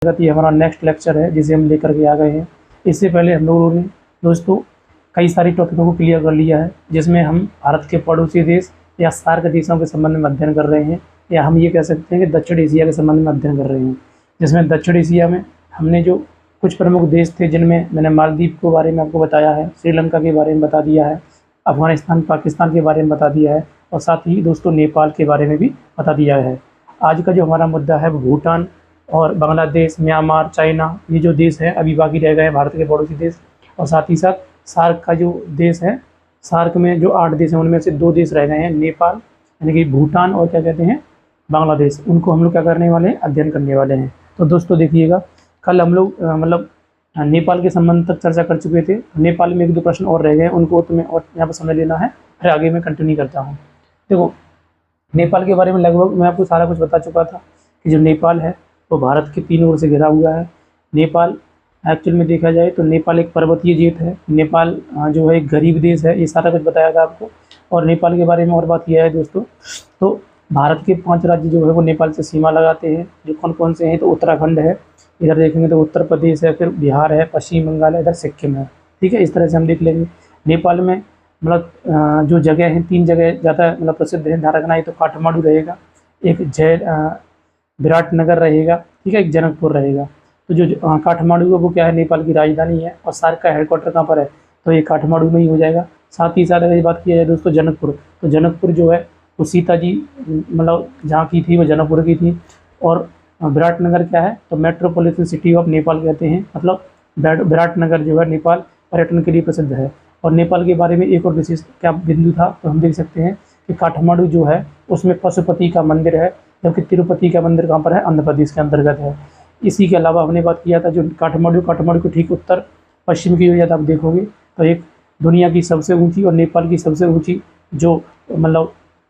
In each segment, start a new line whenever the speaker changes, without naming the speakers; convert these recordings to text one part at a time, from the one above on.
ये हमारा next lecture है जिसे हम लेकर के आ गए हैं। इससे पहले हम लोगों ने दोस्तों कई सारी टॉपिकों को क्लियर कर लिया है, जिसमें हम भारत के पड़ोसी देश या सार्क देशों के संबंध में अध्ययन कर रहे हैं, या हम ये कह सकते हैं कि दक्षिण एशिया के संबंध में अध्ययन कर रहे हैं। जिसमें दक्षिण एशिया में हमने जो कुछ प्रमुख देश थे, जिनमें मैंने मालदीव के बारे में आपको बताया है, श्रीलंका के बारे में बता दिया है, अफगानिस्तान पाकिस्तान के बारे में बता दिया है, और साथ ही दोस्तों नेपाल के बारे में भी बता दिया है। आज का जो हमारा मुद्दा है वो भूटान और बांग्लादेश, म्यांमार, चाइना, ये जो देश है अभी बाकी रह गए हैं भारत के पड़ोसी देश। और साथ ही साथ सार्क का जो देश है, सार्क में जो 8 देश हैं उनमें से 2 देश रह गए हैं, नेपाल यानी कि भूटान और क्या कहते हैं बांग्लादेश। उनको हम लोग क्या करने वाले हैं, अध्ययन करने वाले हैं। तो दोस्तों देखिएगा, कल हम लोग नेपाल के संबंध तक चर्चा कर चुके थे। नेपाल में 1-2 प्रश्न और रह गए हैं, उनको तुम्हें और यहाँ पर समझ लेना है, फिर आगे मैं कंटिन्यू करता हूँ। देखो, नेपाल के बारे में लगभग मैं आपको सारा कुछ बता चुका था कि जो नेपाल है वो भारत के 3 ओर से घिरा हुआ है। नेपाल एक्चुअल में देखा जाए तो नेपाल एक पर्वतीय जीत है। नेपाल जो है एक गरीब देश है, ये सारा कुछ बताया था आपको। और नेपाल के बारे में और बात यह है दोस्तों, तो भारत के 5 राज्य जो है वो नेपाल से सीमा लगाते हैं। जो कौन कौन से हैं, तो उत्तराखंड है, इधर देखेंगे तो उत्तर प्रदेश है, फिर बिहार है, पश्चिम बंगाल है, इधर सिक्किम है। ठीक है, इस तरह से हम देख लेंगे। नेपाल में जो जगह हैं, 3 जगह ज़्यादा प्रसिद्ध है, ध्यान रखना है। तो काठमांडू रहेगा, एक विराटनगर रहेगा, ठीक है, एक जनकपुर रहेगा। तो जो काठमांडू है वो क्या है, नेपाल की राजधानी है। और सार्क का हेडक्वार्टर कहाँ पर है, तो ये काठमांडू में ही हो जाएगा। साथ ही साथ अगर बात की जाए दोस्तों जनकपुर, तो जनकपुर जो है वो सीता जी जहाँ की थी वो जनकपुर की थी। और विराटनगर क्या है, तो मेट्रोपॉलिटन सिटी ऑफ नेपाल कहते हैं। विराटनगर जो है नेपाल पर्यटन के लिए प्रसिद्ध है। और नेपाल के बारे में एक और विशेष क्या बिंदु था, तो हम देख सकते हैं कि काठमांडू जो है उसमें पशुपति का मंदिर है, जबकि तिरुपति का मंदिर कहाँ पर है, आंध्र प्रदेश के अंतर्गत है। इसी के अलावा हमने बात किया था जो काठमांडू को ठीक उत्तर पश्चिम की ओर आप देखोगे तो एक दुनिया की सबसे ऊंची और नेपाल की सबसे ऊंची जो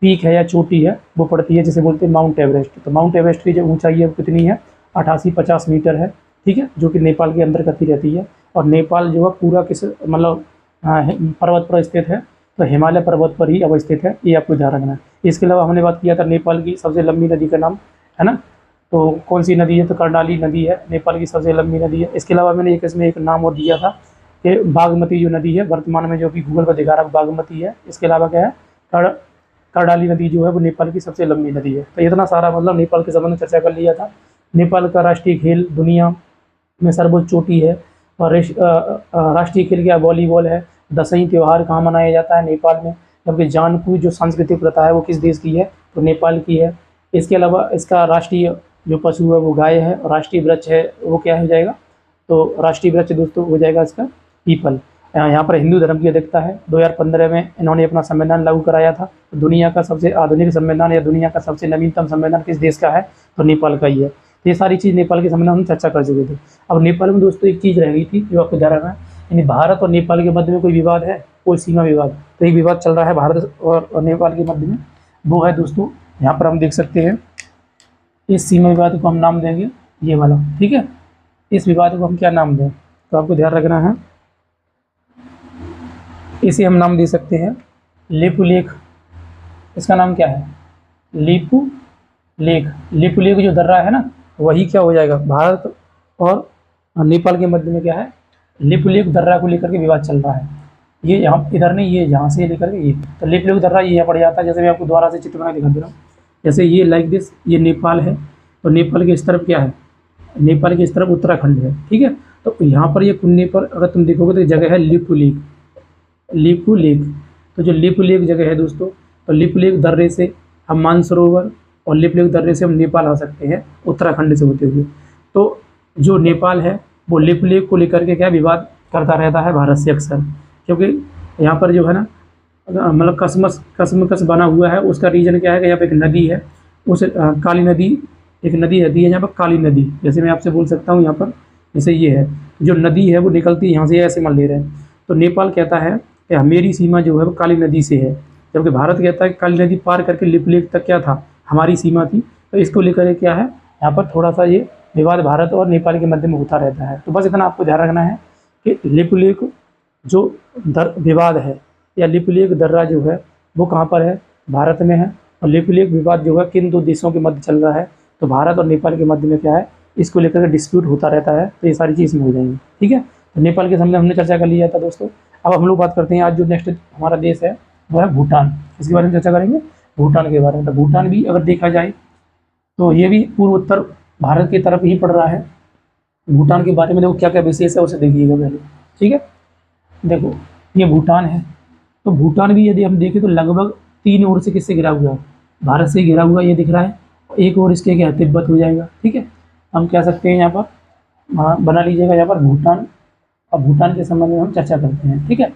पीक है या चोटी है वो पड़ती है, जिसे बोलते हैं माउंट एवरेस्ट। तो माउंट एवरेस्ट की जो ऊंचाई है वो कितनी है, 8850 मीटर है, ठीक है, जो कि नेपाल के अंदर करती रहती है। और नेपाल जो है पूरा किस पर्वत पर स्थित है, तो हिमालय पर्वत पर ही अवस्थित है, ये आपको ध्यान रखना है। इसके अलावा हमने बात किया था नेपाल की सबसे लंबी नदी का नाम है ना, तो कौन सी नदी है, तो कर्णाली नदी है, नेपाल की सबसे लंबी नदी है। इसके अलावा मैंने इसमें एक नाम और दिया था कि बागमती जो नदी है वर्तमान में जो अभी गूगल पर दिखा रहा है बागमती है। इसके अलावा क्या है, कर्णाली नदी जो है वो नेपाल की सबसे लंबी नदी है। तो इतना सारा नेपाल के संबंध में चर्चा कर लिया था। नेपाल का राष्ट्रीय खेल दुनिया में सर्वोच्च चोटी है। और राष्ट्रीय खेल क्या, वॉलीबॉल है। दशईं त्यौहार कहाँ मनाया जाता है, नेपाल में। जबकि जानकू जो सांस्कृतिक प्रथा है वो किस देश की है, तो नेपाल की है। इसके अलावा इसका राष्ट्रीय जो पशु है वो गाय है, और राष्ट्रीय वृक्ष है वो क्या हो जाएगा, तो राष्ट्रीय वृक्ष दोस्तों हो जाएगा इसका पीपल। यहाँ पर हिंदू धर्म की अधिकता है। 2015 में इन्होंने अपना संविधान लागू कराया था। तो दुनिया का सबसे आधुनिक संविधान या दुनिया का सबसे नवीनतम संविधान किस देश का है, तो नेपाल का ही है। तो ये सारी चीज़ नेपाल के संबंध में हम चर्चा कर चुके थे। अब नेपाल में दोस्तों एक चीज़ रह गई थी जो आपको ध्यान रखना है, यानी भारत और नेपाल के मध्य में कोई विवाद है, कोई सीमा विवाद। तो एक विवाद चल रहा है भारत और नेपाल के मध्य में, वो है दोस्तों यहाँ पर हम देख सकते हैं। इस सीमा विवाद को हम नाम देंगे ये वाला, ठीक है। इस विवाद को हम क्या नाम दें, तो आपको ध्यान रखना है, इसे हम नाम दे सकते हैं लेपू लेक। इसका नाम क्या है, लेपू लेक। लेपू लेक जो दर्रा है ना, वही क्या हो जाएगा, भारत और नेपाल के मध्य में क्या है, लेपू लेक दर्रा को लेकर के विवाद चल रहा है। ये यहाँ इधर नहीं, ये यहाँ से लेकर के ये, तो लेपू लेक दर्रा ये यहाँ पड़ जाता है। जैसे मैं आपको दोबारा से चित्र बना दिखा दे रहा हूँ, जैसे ये लाइक दिस, ये नेपाल है, तो नेपाल के इस तरफ क्या है, नेपाल के इस तरफ उत्तराखंड है, ठीक है। तो यहाँ पर ये कुन्ने पर अगर तुम देखोगे तो जगह है लेपू लेक। लेपू लेक, तो जो लेपू लेक जगह है दोस्तों, तो लेपू लेक दर्रे से हम मानसरोवर और लेपू लेक दर्रे से हम नेपाल आ सकते हैं उत्तराखंड से होते हुए। तो जो नेपाल है वो लेपू लेक को लेकर के क्या विवाद करता रहता है भारत से अक्सर, क्योंकि यहाँ पर जो है ना कसमकस बना हुआ है। उसका रीज़न क्या है कि यहाँ पर एक नदी है, उस काली नदी, एक नदी रहती है यहाँ पर काली नदी। जैसे मैं आपसे बोल सकता हूँ यहाँ पर, जैसे ये है जो नदी है वो निकलती है यहाँ से, ऐसे मान ले रहे हैं। तो नेपाल कहता है कि मेरी सीमा जो है वो काली नदी से है, जबकि भारत कहता है कि काली नदी पार करके लेपू लेक तक क्या था, हमारी सीमा थी। तो इसको लेकर क्या है, यहाँ पर थोड़ा सा ये विवाद भारत और नेपाल के मध्य में होता रहता है। तो बस इतना आपको ध्यान रखना है कि लेपू लेक जो विवाद है या लेपू लेक दर्रा जो है वो कहाँ पर है, भारत में है। और लेपू लेक विवाद जो है किन 2 देशों के मध्य चल रहा है, तो भारत और नेपाल के मध्य में क्या है, इसको लेकर के डिस्प्यूट होता रहता है, तो ये सारी चीज़ इसमें हो जाएंगी। ठीक है, तो नेपाल के सामने हमने चर्चा कर लिया था दोस्तों। अब हम लोग बात करते हैं आज जो नेक्स्ट हमारा देश है वो है भूटान। इसके बारे में चर्चा करेंगे, भूटान के बारे में। तो भूटान भी अगर देखा जाए तो ये भी पूर्व उत्तर भारत की तरफ ही पड़ रहा है। भूटान के बारे में देखो क्या क्या विशेष है उसे देखिएगा पहले। ठीक है, देखो ये भूटान है, तो भूटान भी यदि हम देखें तो लगभग 3 ओर से किससे घिरा हुआ है, भारत से घिरा हुआ ये दिख रहा है। एक और इसके क्या है, तिब्बत हो जाएगा। ठीक है, हम कह सकते हैं यहाँ पर बना लीजिएगा यहाँ पर भूटान। अब भूटान के संबंध में हम चर्चा करते हैं। ठीक है,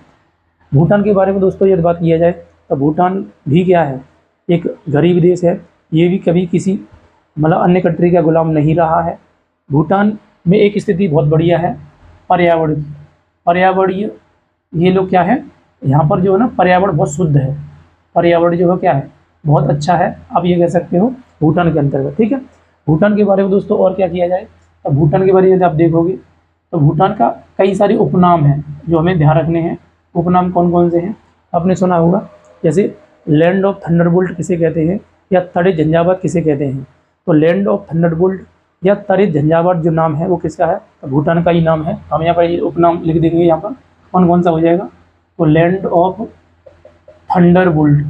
भूटान के बारे में दोस्तों यदि बात किया जाए तो भूटान भी क्या है, एक गरीब देश है। ये भी कभी किसी मतलब अन्य कंट्री का गुलाम नहीं रहा है। भूटान में एक स्थिति बहुत बढ़िया है पर्यावरण की। पर्यावरणीय ये लोग क्या है, यहाँ पर जो है ना पर्यावरण बहुत शुद्ध है। पर्यावरण जो है क्या है, बहुत अच्छा है, आप ये कह सकते हो भूटान के अंतर्गत। ठीक है, भूटान के बारे में दोस्तों और क्या किया जाए, तो भूटान के बारे में यदि आप देखोगे तो भूटान का कई सारे उपनाम हैं जो हमें ध्यान रखने हैं। उपनाम कौन कौन से हैं, आपने सुना होगा, जैसे लैंड ऑफ थंडरबोल्ट किसे कहते हैं, या तड़े झंझावात किसे कहते हैं। तो लैंड ऑफ थंडरबोल्ट या तड़े झंझावात जो नाम है वो किसका है, तो भूटान का ही नाम है। हम यहाँ पर ये उपनाम लिख देंगे, यहाँ पर कौन कौन सा हो जाएगा, तो लैंड ऑफ थंडरबोल्ट,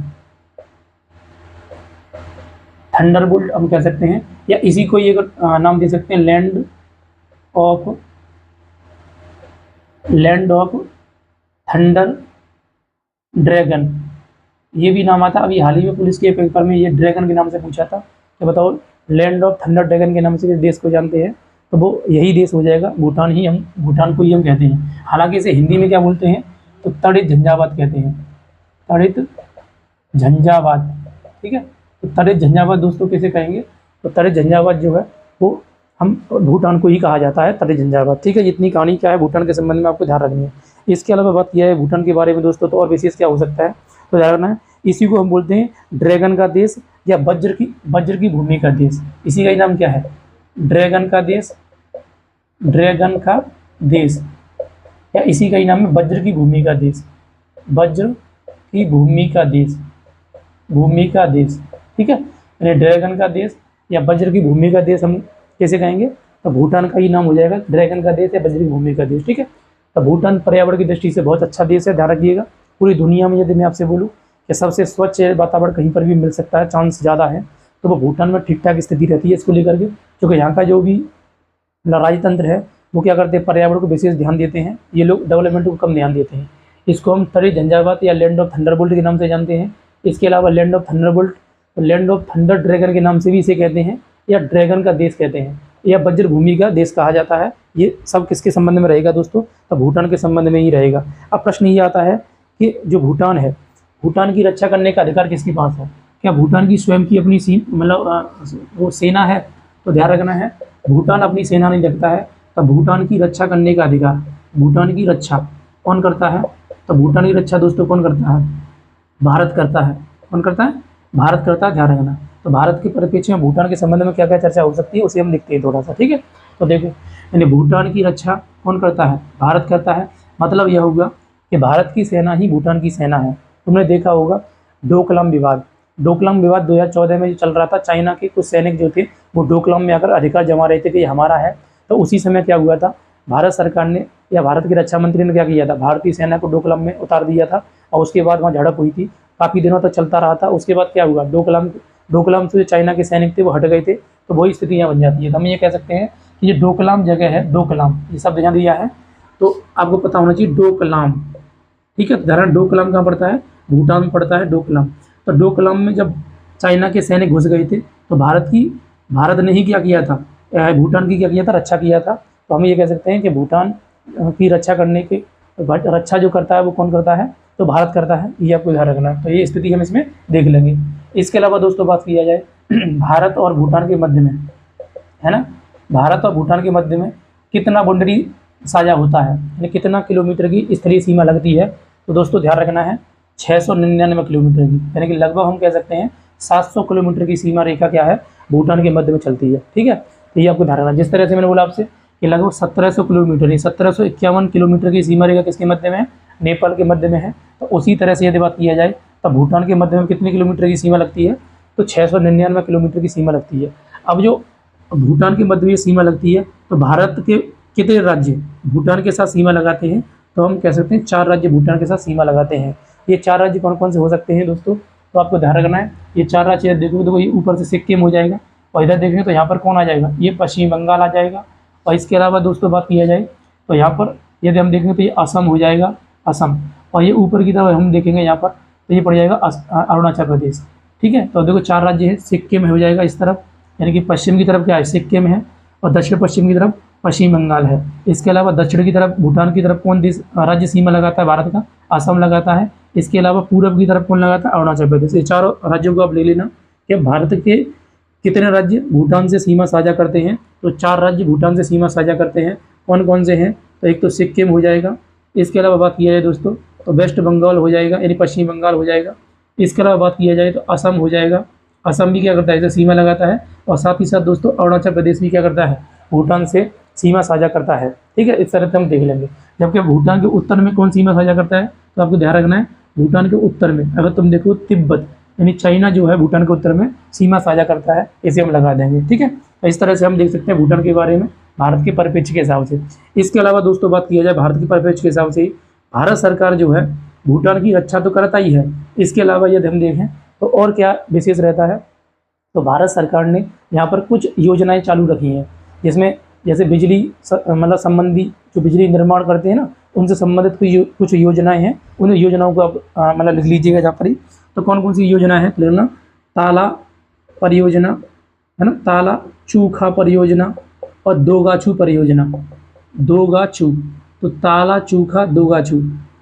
थंडरबोल्ट हम कह सकते हैं, या इसी को ये नाम दे सकते हैं लैंड ऑफ थंडर ड्रैगन, ये भी नाम आता। अभी हाल ही में पुलिस के पेपर में ये ड्रैगन के नाम से पूछा था, तो बताओ लैंड ऑफ थंडर ड्रैगन के नाम से किस देश को जानते हैं, तो वो यही देश हो जाएगा भूटान ही। हम भूटान को ही हम कहते हैं। हालांकि इसे हिंदी में क्या बोलते हैं, तो तड़ित झंझावात कहते हैं, तड़ित झंझावात। ठीक है, तो तड़ित झंझावात दोस्तों किसे कहेंगे, तो तड़ित झंझावात जो है वो हम भूटान को ही कहा जाता है, तड़ित झंझावात। ठीक है, इतनी कहानी क्या है भूटान के संबंध में आपको ध्यान रखनी है। इसके अलावा बात किया है भूटान के बारे में दोस्तों, तो और विशेष क्या हो सकता है, तो ध्यान रखना है, इसी को हम बोलते हैं ड्रैगन का देश या वज्र की भूमि का देश। इसी का ही नाम क्या है, ड्रैगन का देश, ड्रैगन का देश, या इसी का ही नाम है वज्र की भूमि का देश, वज्र की भूमि का देश, भूमि का देश। ठीक है, यानी ड्रैगन का देश या वज्र की भूमि का देश हम कैसे कहेंगे, तो भूटान का ही नाम हो जाएगा ड्रैगन का देश या वज्र की भूमि का देश। ठीक है, तो भूटान पर्यावरण की दृष्टि से बहुत अच्छा देश है, ध्यान रखिएगा। पूरी दुनिया में यदि मैं आपसे बोलूँ कि सबसे स्वच्छ वातावरण कहीं पर भी मिल सकता है, चांस ज़्यादा है, तो वो भूटान में ठीक ठाक स्थिति रहती है इसको लेकर के। क्योंकि यहाँ का जो भी राजतंत्र है वो क्या करते हैं, पर्यावरण को विशेष ध्यान देते हैं। ये लोग डेवलपमेंट को कम ध्यान देते हैं। इसको हम तड़ित झंझावात या लैंड ऑफ थंडरबोल्ट के नाम से जानते हैं। इसके अलावा land of Thunderbolt, land of thunder dragon के नाम से भी इसे कहते हैं, या ड्रैगन का देश कहते हैं, या वज्र भूमि का देश कहा जाता है। ये सब किसके संबंध में रहेगा दोस्तों, तो भूटान के संबंध में ही रहेगा। अब प्रश्न ये आता है कि जो भूटान है, भूटान की रक्षा करने का अधिकार किसके पास है, क्या भूटान की स्वयं की अपनी मतलब वो सेना है, तो ध्यान रखना है भूटान अपनी सेना नहीं रखता है। तो भूटान की रक्षा करने का अधिकार, भूटान की रक्षा कौन करता है, तो भूटान की रक्षा दोस्तों कौन करता है, भारत करता है। कौन करता है, भारत करता है, ध्यान रखना। तो भारत के परिप्रेक्ष्य में भूटान के संबंध में क्या क्या चर्चा हो सकती है उसे हम देखते हैं थोड़ा सा। ठीक है, तो देखो यानी भूटान की रक्षा कौन करता है, भारत करता है। मतलब यह होगा कि भारत की सेना ही भूटान की सेना है। तुमने देखा होगा डोकलाम विवाद, डोकलाम विवाद 2014 में जो चल रहा था, चाइना के कुछ सैनिक जो थे वो डोकलाम में आकर अधिकार जमा रहे थे कि ये हमारा है। तो उसी समय क्या हुआ था, भारत सरकार ने या भारत के रक्षा मंत्री ने क्या किया था, भारतीय सेना को डोकलाम में उतार दिया था, और उसके बाद वहाँ झड़प हुई थी, काफ़ी दिनों तक चलता रहा था। उसके बाद क्या हुआ, डोकलाम से जो चाइना के सैनिक थे वो हट गए थे, तो वही स्थिति यहाँ बन जाती है। तो हम ये कह सकते हैं कि ये डोकलाम जगह है, डोकलाम ये शब्द यहाँ दिया है, तो आपको पता होना चाहिए डोकलाम। ठीक है, उदाहरण डोकलाम कहाँ पड़ता है, भूटान में पड़ता है डोकलाम। तो डोकलाम में जब चाइना के सैनिक घुस गए थे तो भारत ने ही क्या किया था, भूटान की क्या किया था, रक्षा किया था। तो हम ये कह सकते हैं कि भूटान की रक्षा करने के रक्षा जो करता है वो कौन करता है, तो भारत करता है। ये आपको ध्यान रखना है। तो ये स्थिति हम इसमें देख लेंगे। इसके अलावा दोस्तों बात किया जाए भारत और भूटान के मध्य में, है ना, भारत और भूटान के मध्य में कितना बाउंड्री साझा होता है, यानी कितना किलोमीटर की स्थलीय सीमा लगती है, तो दोस्तों ध्यान रखना है 699 किलोमीटर की, यानी कि लगभग हम कह सकते हैं 700 किलोमीटर की सीमा रेखा क्या है, भूटान के मध्य में चलती है। ठीक है, तो ये आपको ध्यान रखना। जिस तरह से मैंने बोला आपसे कि लगभग 1700 किलोमीटर, ये 1751 किलोमीटर की सीमा रेखा किसके मध्य में है, नेपाल के मध्य में है। तो उसी तरह से यदि बात किया जाए तो भूटान के मध्य में कितने किलोमीटर की सीमा लगती है, तो 699 किलोमीटर की सीमा लगती है। अब जो भूटान के मध्य में ये सीमा लगती है, तो भारत के कितने राज्य भूटान के साथ सीमा लगाते हैं, तो हम कह सकते हैं 4 राज्य भूटान के साथ सीमा लगाते हैं। ये 4 राज्य कौन कौन से हो सकते हैं दोस्तों, तो आपको ध्यान रखना है। ये 4 राज्य देखो ये ऊपर से सिक्किम हो जाएगा, और इधर देखेंगे तो यहाँ पर कौन आ जाएगा, ये पश्चिम बंगाल आ जाएगा। और इसके अलावा दोस्तों बात किया जाए तो यहाँ पर यदि हम देखेंगे तो ये असम हो जाएगा, असम। और ये ऊपर की तरफ हम देखेंगे यहाँ पर तो ये पड़ जाएगा अरुणाचल प्रदेश। ठीक है, तो देखो 4 राज्य है, सिक्किम हो जाएगा इस तरफ, यानी कि पश्चिम की तरफ क्या है, सिक्किम है, और दक्षिण पश्चिम की तरफ पश्चिम बंगाल है। इसके अलावा दक्षिण की तरफ भूटान की तरफ कौन देश राज्य सीमा लगाता है भारत का, असम लगाता है। इसके अलावा पूर्व की तरफ कौन लगाता है, अरुणाचल प्रदेश। ये चारों राज्यों को आप ले लेना कि भारत के कितने राज्य भूटान से सीमा साझा करते हैं, तो 4 राज्य भूटान से सीमा साझा करते हैं। कौन कौन से हैं, तो एक तो सिक्किम हो जाएगा। इसके अलावा बात किया जाए दोस्तों तो वेस्ट बंगाल हो जाएगा, यानी पश्चिम बंगाल हो जाएगा। इसके अलावा बात किया जाए तो असम हो जाएगा, असम भी क्या करता है, इसे सीमा लगाता है। और साथ ही साथ दोस्तों अरुणाचल प्रदेश भी क्या करता है, भूटान से सीमा साझा करता है। ठीक है, इस तरह से हम देख लेंगे। जबकि भूटान के उत्तर में कौन सीमा साझा करता है, तो आपको ध्यान रखना है भूटान के उत्तर में अगर तुम देखो तिब्बत, यानी चाइना जो है भूटान के उत्तर में सीमा साझा करता है, इसे हम लगा देंगे। ठीक है, तो इस तरह से हम देख सकते हैं भूटान के बारे में भारत के परिप्रेक्ष्य के हिसाब से। इसके अलावा दोस्तों बात किया जाए भारत के परिप्रेक्ष्य के हिसाब से ही भारत सरकार जो है भूटान की रक्षा तो करता ही है। इसके अलावा यदि हम देखें तो और क्या विशेष रहता है, तो भारत सरकार ने यहाँ पर कुछ योजनाएं चालू रखी हैं, जिसमें जैसे बिजली मतलब संबंधी जो बिजली निर्माण करते हैं ना, उनसे संबंधित कुछ योजनाएं हैं। उन योजनाओं को आप मतलब लिख लीजिएगा जहाँ पर ही। तो कौन कौन सी योजना है लेना, ताला परियोजना है ना, ताला चूखा परियोजना और दोगाछू परियोजना। दोगाछू, तो ताला चूखा दोगाछू,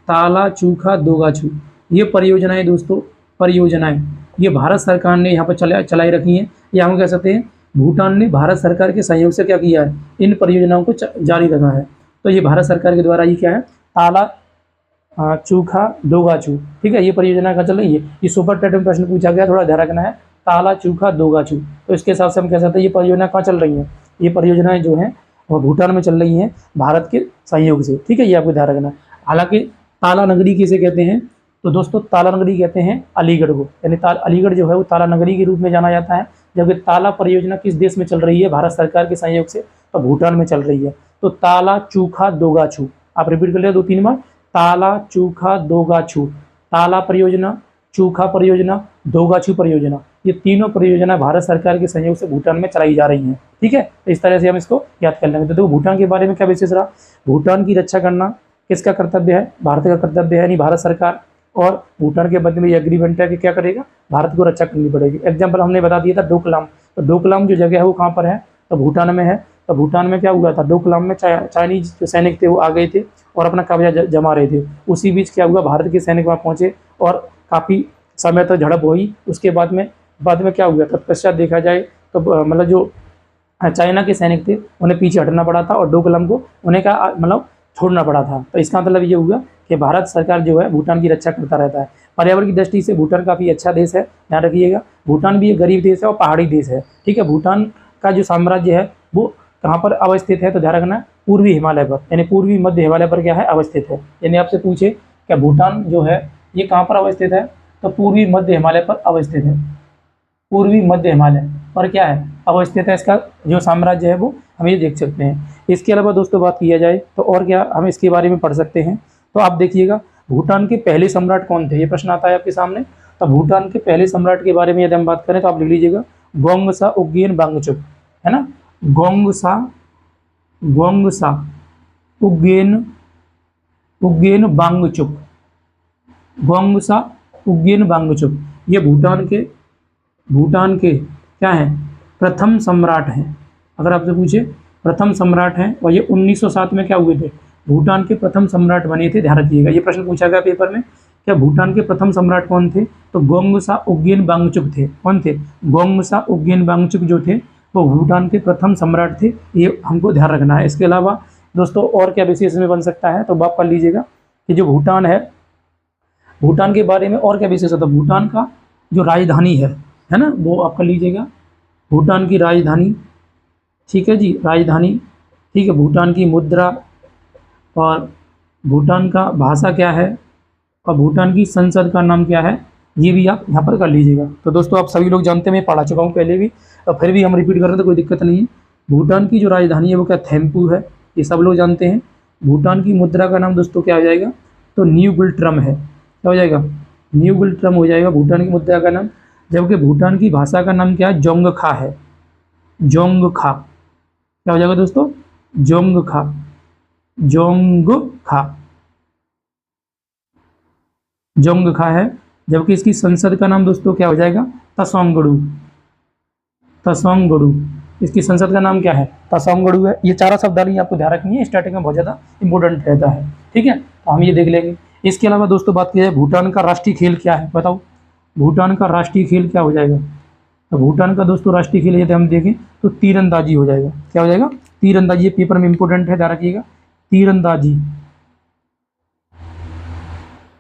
ताला चूखा दोगाछू, ये परियोजनाएं दोस्तों, परियोजनाएं ये भारत सरकार ने यहाँ पर चलाई रखी हैं। या हम कह सकते हैं भूटान ने भारत सरकार के सहयोग से क्या किया है, इन परियोजनाओं को जारी रखा है। तो ये भारत सरकार के द्वारा ये क्या है, ताला चूखा दोगाछू। ठीक है, ये परियोजना का चल रही है। ये सुपर टेट में प्रश्न पूछा गया, थोड़ा ध्यान रखना है, ताला चूखा दोगाछू। तो इसके हिसाब से हम कह सकते हैं ये परियोजना कहाँ चल रही है, ये परियोजनाएं जो हैं वो भूटान में चल रही हैं भारत के सहयोग से। ठीक है, ये आपको ध्यान रखना है। हालांकि ताला नगरी किसे कहते हैं, तो दोस्तों ताला नगरी कहते हैं अलीगढ़ को, यानी अलीगढ़ जो है वो ताला नगरी के रूप में जाना जाता है। जबकि ताला परियोजना किस देश में चल रही है, भारत सरकार के सहयोग से, तो भूटान में चल रही है। तो ताला चूखा दोगाछू, आप रिपीट कर लिया 2-3 बार, ताला चूखा दोगाछू, ताला परियोजना, चूखा परियोजना, दोगाछू परियोजना, ये तीनों परियोजना भारत सरकार के सहयोग से भूटान में चलाई जा रही हैं। ठीक है, तो इस तरह से हम इसको याद कर लेंगे। तो देखो भूटान के बारे में क्या विशेष रहा, भूटान की रक्षा करना किसका कर्तव्य है, भारत का कर्तव्य है, यानी भारत सरकार और भूटान के मध्य में ये एग्रीमेंट है कि क्या करेगा, भारत को रक्षा करनी पड़ेगी। एग्जाम्पल हमने बता दिया था डोकलाम, तो डोकलाम जो जगह है वो कहाँ पर है, तो भूटान में है। तो भूटान में क्या हुआ था, डोकलाम में चाइनीज जो सैनिक थे वो आ गए थे और अपना कब्जा जमा रहे थे। उसी बीच क्या हुआ, भारत के सैनिक वहाँ पहुँचे और काफ़ी समय तक झड़प हुई। उसके बाद में क्या हुआ, तत्पश्चात देखा जाए तो मतलब जो चाइना के सैनिक थे उन्हें पीछे हटना पड़ा था और डोकलाम को उन्हें का मतलब छोड़ना पड़ा था। तो इसका मतलब ये हुआ कि भारत सरकार जो है भूटान की रक्षा करता रहता है। पर्यावरण की दृष्टि से भूटान काफ़ी अच्छा देश है, ध्यान रखिएगा। भूटान भी एक गरीब देश है और पहाड़ी देश है। ठीक है, भूटान का जो साम्राज्य है वो कहाँ पर अवस्थित है, तो ध्यान रखना पूर्वी हिमालय पर, यानी पूर्वी मध्य हिमालय पर क्या है, अवस्थित है। यानी आपसे पूछे क्या भूटान जो है ये कहाँ पर अवस्थित है, तो पूर्वी मध्य हिमालय पर अवस्थित है। पूर्वी मध्य हिमालय पर क्या है, अवस्थित है। इसका जो साम्राज्य है वो हम ये देख सकते हैं। इसके अलावा दोस्तों बात किया जाए तो और क्या हम इसके बारे में पढ़ सकते हैं, तो आप देखिएगा भूटान के पहले सम्राट कौन थे, ये प्रश्न आता है आपके सामने। तो भूटान के पहले सम्राट के बारे में यदि हम बात करें तो आप लिख लीजिएगा गोंगसा उग्गेन वांगचुक, है ना, गोंगसा उग्गेन वांगचुक, गोंगसा उग्गेन वांगचुक, ये भूटान के क्या हैं, प्रथम सम्राट हैं। अगर आपसे पूछे प्रथम सम्राट हैं और ये 1907 में क्या हुए थे, भूटान के प्रथम सम्राट बने थे। ध्यान रखिएगा, ये प्रश्न पूछा गया पेपर में, क्या भूटान के प्रथम सम्राट कौन थे, तो गोंगसा उग्गेन वांगचुक थे। कौन थे, गोंगसा उग्गेन वांगचुक जो थे वो भूटान के प्रथम सम्राट थे, ये हमको ध्यान रखना है। इसके अलावा दोस्तों और क्या विशेष में बन सकता है, तो आप कर लीजिएगा कि जो भूटान है, भूटान के बारे में और क्या विशेष होता है, भूटान का जो राजधानी है ना, वो आप कर लीजिएगा, भूटान की राजधानी। ठीक है जी, राजधानी। ठीक है, भूटान की मुद्रा और भूटान का भाषा क्या है और भूटान की संसद का नाम क्या है, ये भी आप यहाँ पर कर लीजिएगा। तो दोस्तों आप सभी लोग जानते हैं, मैं पढ़ा चुका हूँ पहले भी, और फिर भी हम रिपीट कर रहे हैं तो कोई दिक्कत नहीं है। भूटान की जो राजधानी है वो क्या, थिम्पू है, ये सब लोग जानते हैं। भूटान की मुद्रा का नाम दोस्तों क्या हो जाएगा, तो न्यू गुल्ट्रम है। क्या हो जाएगा, न्यू गुल्ट्रम हो जाएगा भूटान की मुद्रा का नाम। जबकि भूटान की भाषा का नाम क्या है, जोंगखा है, जोंगखा। क्या हो जाएगा दोस्तों, जोंगखा, जोंगखा, जोंगखा है। जबकि इसकी संसद का नाम दोस्तों क्या हो जाएगा, तसोंगडू, तसोंगडू। इसकी संसद का नाम क्या है, तसोंगडू है। ये चारों शब्द नहीं आपको ध्यान रखनी है, स्टार्टिंग में बहुत ज़्यादा इंपॉर्टेंट रहता है, ठीक है। तो हम ये देख लेंगे। इसके अलावा दोस्तों बात की जाए भूटान का राष्ट्रीय खेल क्या है, बताओ भूटान का राष्ट्रीय खेल क्या हो जाएगा। तो भूटान का दोस्तों राष्ट्रीय खेल यदि हम देखें तो तीरंदाजी हो जाएगा। क्या हो जाएगा, तीरंदाजी। ये पेपर में इंपॉर्टेंट है, ध्यान रखिएगा। तीरंदाजी,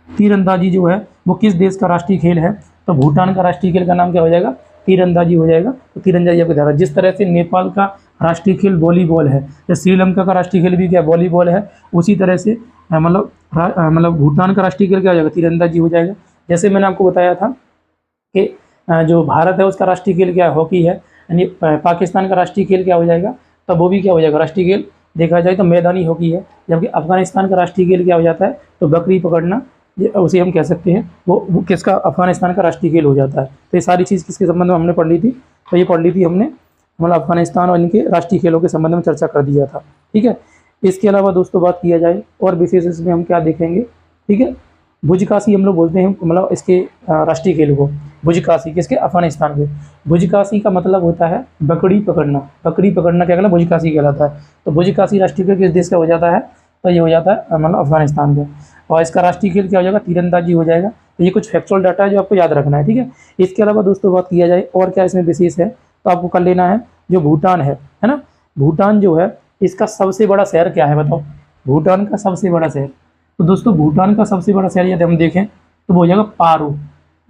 तीरंदाजी जो है वो किस देश का राष्ट्रीय खेल है, तो भूटान का राष्ट्रीय खेल का नाम क्या हो जाएगा, तीरंदाजी हो जाएगा। तो तीरंदाजी आपको ध्यान, जिस तरह से नेपाल का राष्ट्रीय खेल वॉलीबॉल है, या श्रीलंका का राष्ट्रीय खेल भी क्या वॉलीबॉल है, उसी तरह से मतलब भूटान का राष्ट्रीय खेल क्या हो जाएगा, तीरंदाजी हो जाएगा। जैसे मैंने आपको बताया था कि जो भारत है उसका राष्ट्रीय खेल क्या है, हॉकी है, यानी पाकिस्तान का राष्ट्रीय खेल क्या हो जाएगा, तो वो भी क्या हो जाएगा, राष्ट्रीय खेल देखा जाए तो मैदानी हॉकी है। जबकि अफगानिस्तान का राष्ट्रीय खेल क्या हो जाता है, तो बकरी पकड़ना, ये उसे हम कह सकते हैं वो किसका, अफगानिस्तान का राष्ट्रीय खेल हो जाता है। तो ये सारी चीज़ किसके संबंध में हमने पढ़ ली थी, तो ये पढ़ ली थी हमने मतलब अफगानिस्तान और इनके राष्ट्रीय खेलों के संबंध में चर्चा कर दिया था, ठीक है। इसके अलावा दोस्तों बात किया जाए और विशेष इसमें हम क्या देखेंगे, ठीक है। भुजकाशी हम लोग बोलते हैं मतलब इसके राष्ट्रीय खेल को, भुजकाशी किसके, अफगानिस्तान के। भुजकाशी का मतलब होता है बकरी पकड़ना, बकरी पकड़ना क्या कहलाता है, भुजकाशी कहलाता है। तो भुजकाशी राष्ट्रीय खेल किस देश का हो जाता है, तो ये हो जाता है मतलब अफगानिस्तान का। और इसका राष्ट्रीय खेल क्या हो जाएगा, तीरंदाजी हो जाएगा। तो ये कुछ फैक्चुअल डाटा है जो आपको याद रखना है, ठीक है। इसके अलावा दोस्तों बात किया जाए और क्या इसमें विशेष है, तो आपको कर लेना है जो भूटान है ना, भूटान जो है इसका सबसे बड़ा शहर क्या है, बताओ भूटान का सबसे बड़ा शहर। तो दोस्तों भूटान का सबसे बड़ा शहर यदि हम देखें तो वो हो जाएगा पारू।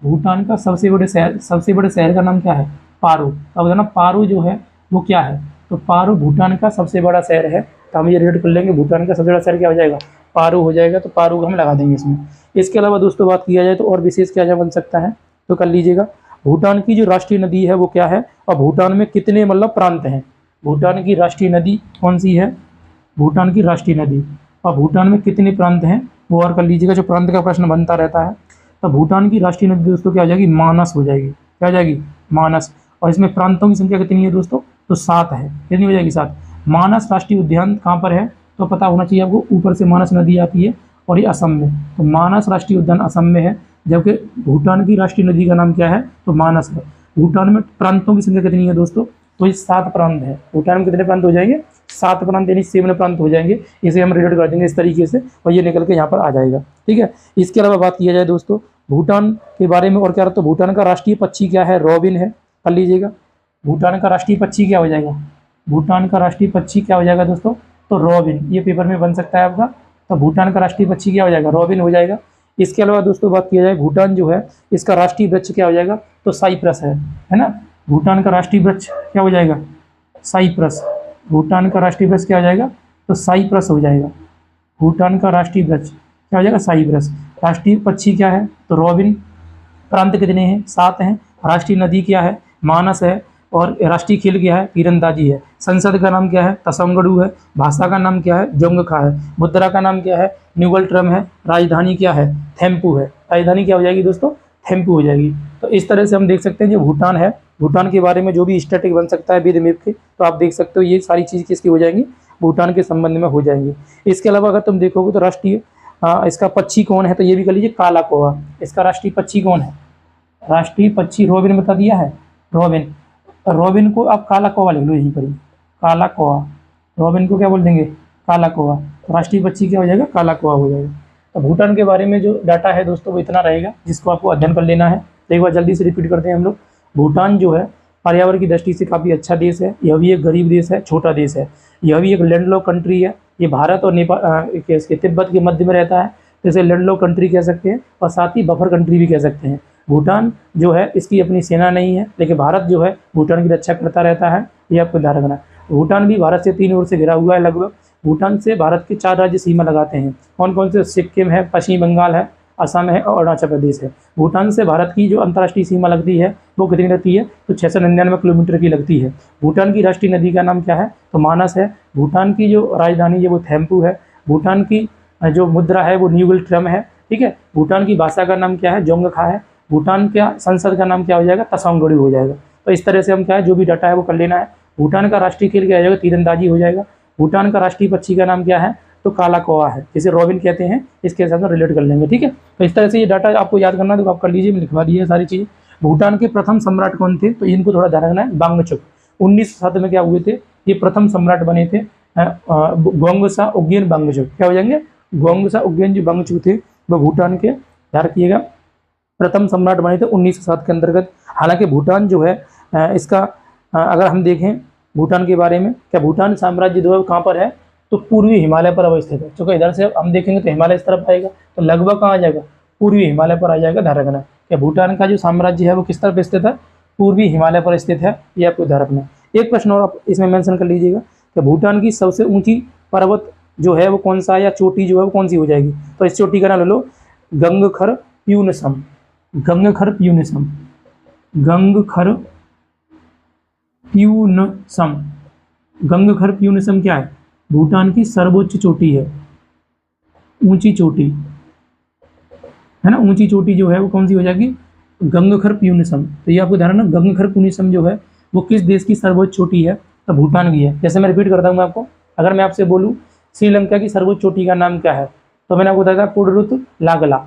भूटान का सबसे बड़े शहर का नाम क्या है, पारू। अब ना पारू जो है वो क्या है, तो पारू भूटान का सबसे बड़ा शहर है। तो हम ये रेड कर लेंगे, भूटान का सबसे बड़ा शहर क्या हो जाएगा, पारू हो जाएगा। तो पारू को हम लगा देंगे इसमें। इसके अलावा दोस्तों बात किया जाए तो और विशेष क्या बन सकता है, तो कर लीजिएगा। भूटान की जो राष्ट्रीय नदी है वो क्या है, और भूटान में कितने मतलब प्रांत हैं। भूटान की राष्ट्रीय नदी कौन सी है, भूटान की राष्ट्रीय नदी, और भूटान में कितने प्रांत हैं वो और कर लीजिएगा, जो प्रांत का प्रश्न बनता रहता है। तो भूटान की राष्ट्रीय नदी दोस्तों क्या हो जाएगी, मानस हो जाएगी। क्या हो जाएगी, मानस। और इसमें प्रांतों की संख्या कितनी है दोस्तों, तो 7 है। कितनी हो जाएगी, 7। मानस राष्ट्रीय उद्यान कहाँ पर है, तो पता होना चाहिए आपको, ऊपर से मानस नदी आती है और ये असम में। तो मानस राष्ट्रीय उद्यान असम में है। जबकि भूटान की राष्ट्रीय नदी का नाम क्या है, तो मानस है। भूटान में प्रांतों की संख्या कितनी है दोस्तों, तो ये 7 प्रांत है। भूटान में कितने प्रांत हो जाएंगे, 7 प्रांत, यानी 7 प्रांत हो जाएंगे। इसे हम रिलेट कर देंगे इस तरीके से और ये निकल के यहाँ पर आ जाएगा, ठीक है। इसके अलावा बात किया जाए दोस्तों भूटान के बारे में और क्या, तो भूटान का राष्ट्रीय पक्षी क्या है, रॉबिन है। कर लीजिएगा, भूटान का राष्ट्रीय पक्षी क्या हो जाएगा, भूटान का राष्ट्रीय पक्षी क्या हो जाएगा दोस्तों, तो रॉबिन। ये पेपर में बन सकता है आपका। तो भूटान का राष्ट्रीय पक्षी क्या हो जाएगा, रॉबिन हो जाएगा। इसके अलावा दोस्तों बात किया जाए भूटान जो है इसका राष्ट्रीय वृक्ष क्या हो जाएगा, तो साइप्रस है ना। भूटान का राष्ट्रीय वृक्ष क्या हो जाएगा, साइप्रस। भूटान का राष्ट्रीय वृक्ष क्या हो जाएगा, तो साइप्रस हो जाएगा। भूटान का राष्ट्रीय वृक्ष क्या हो जाएगा, साइप्रस। राष्ट्रीय पक्षी क्या है, तो रॉबिन। प्रांत कितने हैं, 7 हैं। राष्ट्रीय नदी क्या है, मानस है। और राष्ट्रीय खेल क्या है, तीरंदाजी है। संसद का नाम क्या है, तसोंगडू है। भाषा का नाम क्या है, जोंगखा है। मुद्रा का नाम क्या है, न्यूगल्ट्रम है। राजधानी क्या है, थिम्पू है। राजधानी क्या हो जाएगी दोस्तों, थिम्पू हो जाएगी। तो इस तरह से हम देख सकते हैं जो भूटान है, भूटान के बारे में जो भी स्टैटिक बन सकता है विद मैप के, तो आप देख सकते हो ये सारी चीज़ किसकी हो जाएंगी, भूटान के संबंध में हो जाएंगी। इसके अलावा अगर तुम देखोगे तो राष्ट्रीय इसका पक्षी कौन है, तो ये भी कर लीजिए, काला कौवा। इसका राष्ट्रीय पक्षी कौन है, राष्ट्रीय पक्षी रॉबिन बता दिया है, रॉबिन। रॉबिन को आप काला कौवा लिख लो यहीं पर ही, काला कौवा। रॉबिन को क्या बोल देंगे, काला कौवा। राष्ट्रीय पक्षी क्या हो जाएगा, काला कौवा हो जाएगा। तो भूटान के बारे में जो डाटा है दोस्तों वो इतना रहेगा जिसको आपको अध्ययन कर लेना है। तो एक बार जल्दी से रिपीट करते हैं हम लोग। भूटान जो है पर्यावरण की दृष्टि से काफ़ी अच्छा देश है। यह भी एक गरीब देश है, छोटा देश है। यह भी एक लैंडलॉक कंट्री है। ये भारत और नेपाल के तिब्बत के मध्य में रहता है, तो इसे लैंडलॉक कंट्री कह सकते हैं और साथ ही बफर कंट्री भी कह सकते हैं। भूटान जो है इसकी अपनी सेना नहीं है, लेकिन भारत जो है भूटान की रक्षा करता रहता है, ये आपको ध्यान रखना है। भूटान भी भारत से 3 ओर से घिरा हुआ है लगभग। भूटान से भारत के 4 राज्य सीमा लगाते हैं। कौन कौन से, सिक्किम है, पश्चिम बंगाल है, असम है और अरुणाचल प्रदेश है। भूटान से भारत की जो अंतर्राष्ट्रीय सीमा लगती है वो कितनी लगती है, तो 699 किलोमीटर की लगती है। भूटान की राष्ट्रीय नदी का नाम क्या है, तो मानस है। भूटान की जो राजधानी है वो थिम्पू है। भूटान की जो मुद्रा है वो न्यूगल ट्रम है, ठीक है। भूटान की भाषा का नाम क्या है, जोंगखा है। भूटान का संसद का नाम क्या हो जाएगा, तसोंगडोडी हो जाएगा। तो इस तरह से हम क्या है, जो भी डाटा है वो कर लेना है। भूटान का राष्ट्रीय खेल क्या हो जाएगा, तीरंदाजी हो जाएगा। भूटान का राष्ट्रीय पक्षी का नाम क्या है, तो काला कौवा है, जिसे रॉबिन कहते हैं, इसके साथ में रिलेट कर लेंगे, ठीक है। तो इस तरह से ये डाटा आपको याद करना है तो आप कर लीजिए, मैं लिखवा दी है सारी चीज़। भूटान के प्रथम सम्राट कौन थे, तो इनको थोड़ा ध्यान रखना है, वांगचुक। 1907 में क्या हुए थे, ये प्रथम सम्राट बने थे, ग्वांग्सा उग्येन वांगचुक। क्या हो जाएंगे, ग्वांग्सा उग्येन जो वांगचुक थे वो भूटान के, ध्यान रखिएगा, प्रथम सम्राट बने थे 1907 के अंतर्गत। हालांकि भूटान जो है इसका अगर हम देखें भूटान के बारे में, क्या भूटान साम्राज्य जो है कहाँ पर है, तो पूर्वी हिमालय पर अवस्थित है। चूँकि इधर से हम देखेंगे तो हिमालय इस तरफ आएगा, तो लगभग कहाँ आ जाएगा, पूर्वी हिमालय पर आ जाएगा, ध्यान रखना। क्या भूटान का जो साम्राज्य है वो किस तरफ स्थित है, पूर्वी हिमालय पर स्थित है, ये आपको ध्यान रखना। एक प्रश्न और आप इसमें मेंशन कर लीजिएगा कि भूटान की सबसे ऊंची पर्वत जो है वो कौन सा है, या चोटी जो है वो कौन सी हो जाएगी, तो इस चोटी का नाम ले लो गंगखर प्यूनसम। गंगखर प्यूनसम, गंगखर प्यूनसम। गंगखर प्यूनसम क्या है, भूटान की सर्वोच्च चोटी है, ऊंची चोटी है ना। ऊंची चोटी जो है वो कौन सी हो जाएगी, गंगखर प्यूनसम। तो ये आपको ध्यान रखना, गंगखर प्यूनसम जो है वो किस देश की सर्वोच्च चोटी है, तो भूटान की है। जैसे मैं रिपीट करता हूँ आपको, अगर मैं आपसे बोलूँ श्रीलंका की सर्वोच्च चोटी का नाम क्या है, तो मैंने आपको बताया था पुडरुत लागला।